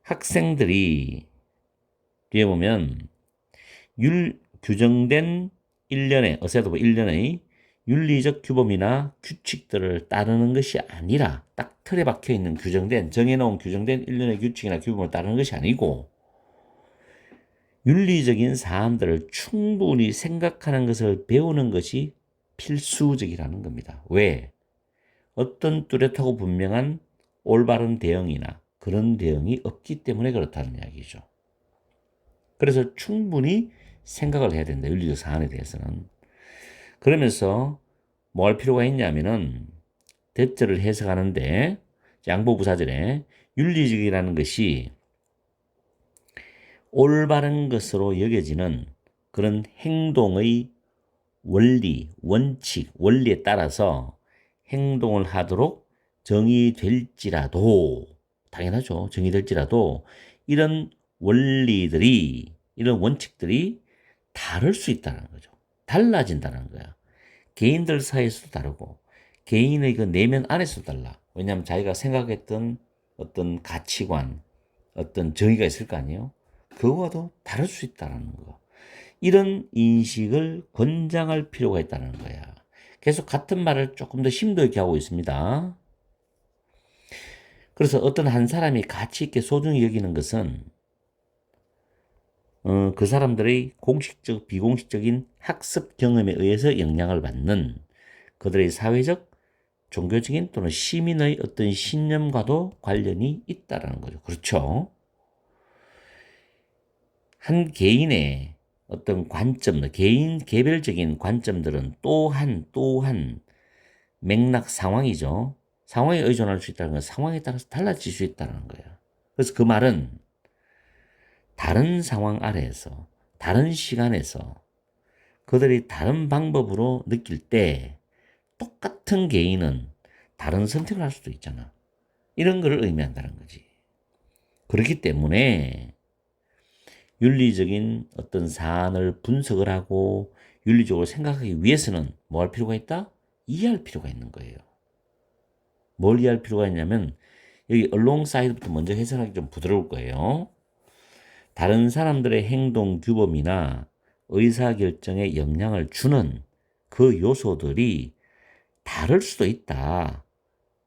학생들이 뒤에 보면 규정된 1년의 윤리적 규범이나 규칙들을 따르는 것이 아니라 딱 틀에 박혀 있는 정해놓은 규정된 1년의 규칙이나 규범을 따르는 것이 아니고 윤리적인 사안들을 충분히 생각하는 것을 배우는 것이 필수적이라는 겁니다. 왜? 어떤 뚜렷하고 분명한 올바른 대응이나 그런 대응이 없기 때문에 그렇다는 이야기죠. 그래서 충분히 생각을 해야 된다. 윤리적 사안에 대해서는. 그러면서 뭐 할 필요가 있냐면은 대절을 해석하는데 양보부사절에 윤리적이라는 것이 올바른 것으로 여겨지는 그런 행동의 원리, 원칙, 원리에 따라서 행동을 하도록 정의될지라도 당연하죠. 정의될지라도 이런 원리들이 이런 원칙들이 다를 수 있다는 거죠. 달라진다는 거야. 개인들 사이에서도 다르고 개인의 그 내면 안에서도 달라. 왜냐하면 자기가 생각했던 어떤 가치관, 어떤 정의가 있을 거 아니에요. 그거와도 다를 수 있다는 거. 이런 인식을 권장할 필요가 있다는 거야. 계속 같은 말을 조금 더 심도 있게 하고 있습니다. 그래서 어떤 한 사람이 가치 있게 소중히 여기는 것은 그 사람들의 공식적, 비공식적인 학습 경험에 의해서 영향을 받는 그들의 사회적, 종교적인 또는 시민의 어떤 신념과도 관련이 있다는 거죠. 그렇죠? 한 개인의 어떤 관점, 개인 개별적인 관점들은 또한 맥락 상황이죠. 상황에 의존할 수 있다는 건 상황에 따라서 달라질 수 있다는 거예요. 그래서 그 말은 다른 상황 아래에서, 다른 시간에서 그들이 다른 방법으로 느낄 때 똑같은 개인은 다른 선택을 할 수도 있잖아. 이런 걸 의미한다는 거지. 그렇기 때문에 윤리적인 어떤 사안을 분석을 하고 윤리적으로 생각하기 위해서는 뭐 할 필요가 있다? 이해할 필요가 있는 거예요. 뭘 이해할 필요가 있냐면 여기 alongside부터 먼저 해석하기 좀 부드러울 거예요. 다른 사람들의 행동 규범이나 의사결정에 영향을 주는 그 요소들이 다를 수도 있다.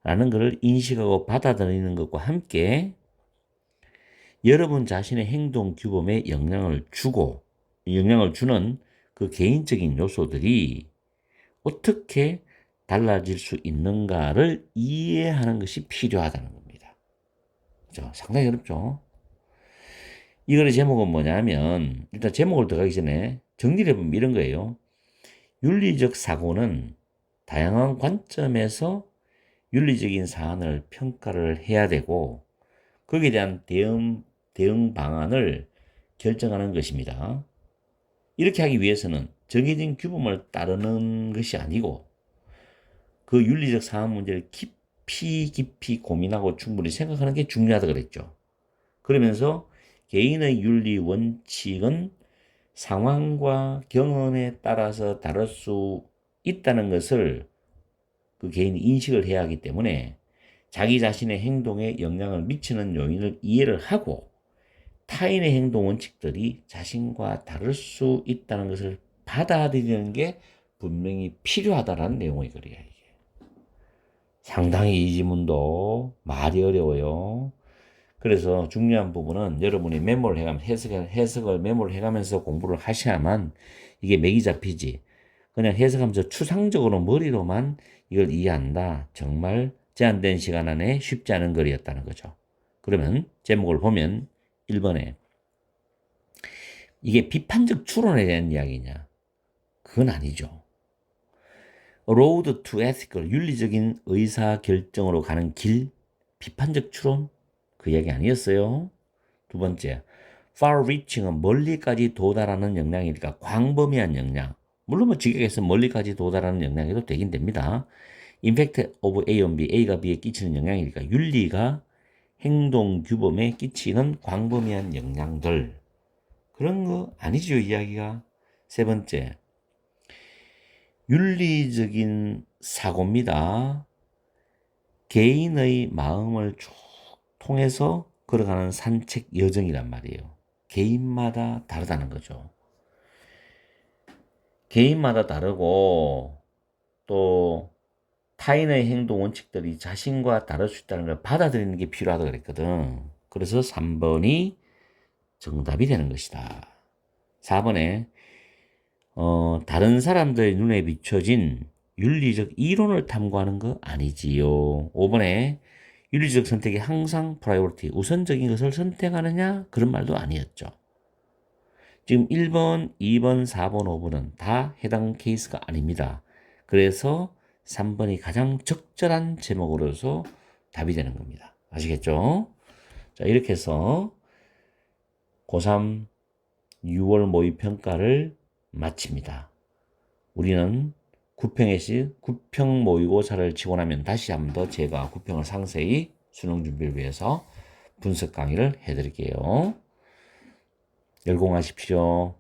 라는 것을 인식하고 받아들이는 것과 함께 여러분 자신의 행동 규범에 영향을 주는 그 개인적인 요소들이 어떻게 달라질 수 있는가를 이해하는 것이 필요하다는 겁니다. 그죠? 상당히 어렵죠? 이 글의 제목은 뭐냐면, 일단 제목을 들어가기 전에 정리를 해보면 이런 거예요. 윤리적 사고는 다양한 관점에서 윤리적인 사안을 평가를 해야 되고, 거기에 대한 대응 방안을 결정하는 것입니다. 이렇게 하기 위해서는 정해진 규범을 따르는 것이 아니고 그 윤리적 사안 문제를 깊이 고민하고 충분히 생각하는 게 중요하다고 그랬죠. 그러면서 개인의 윤리 원칙은 상황과 경험에 따라서 다를 수 있다는 것을 그 개인이 인식을 해야 하기 때문에 자기 자신의 행동에 영향을 미치는 요인을 이해를 하고 타인의 행동 원칙들이 자신과 다를 수 있다는 것을 받아들이는 게 분명히 필요하다라는 내용의 글이야, 이게. 상당히 이 지문도 말이 어려워요. 그래서 중요한 부분은 여러분이 메모를 해가면서 해석을 메모를 해가면서 공부를 하셔야만 이게 맥이 잡히지. 그냥 해석하면서 추상적으로 머리로만 이걸 이해한다. 정말 제한된 시간 안에 쉽지 않은 글이었다는 거죠. 그러면 제목을 보면 1번에 이게 비판적 추론에 대한 이야기냐? 그건 아니죠. Road to ethical, 윤리적인 의사결정으로 가는 길, 비판적 추론? 그 이야기 아니었어요. 두 번째, far-reaching은 멀리까지 도달하는 역량이니까 광범위한 역량. 물론 뭐 직역해서 멀리까지 도달하는 역량이 되긴 됩니다. Impact of A on B, A가 B에 끼치는 영향이니까 윤리가 행동 규범에 끼치는 광범위한 영향들. 그런 거 아니죠, 이야기가. 세 번째, 윤리적인 사고입니다. 개인의 마음을 쭉 통해서 걸어가는 산책 여정이란 말이에요. 개인마다 다르다는 거죠. 개인마다 다르고 또 타인의 행동 원칙들이 자신과 다를 수 있다는 걸 받아들이는 게 필요하다고 그랬거든. 그래서 3번이 정답이 되는 것이다. 4번에 다른 사람들의 눈에 비춰진 윤리적 이론을 탐구하는 거 아니지요. 5번에 윤리적 선택이 항상 프라이오리티, 우선적인 것을 선택하느냐? 그런 말도 아니었죠. 지금 1번, 2번, 4번, 5번은 다 해당 케이스가 아닙니다. 그래서 3번이 가장 적절한 제목으로서 답이 되는 겁니다. 아시겠죠? 자, 이렇게 해서 고3 6월 모의평가를 마칩니다. 우리는 9평에서 9평 모의고사를 치고 나면 다시 한 번 더 제가 9평을 상세히 수능 준비를 위해서 분석 강의를 해드릴게요. 열공하십시오.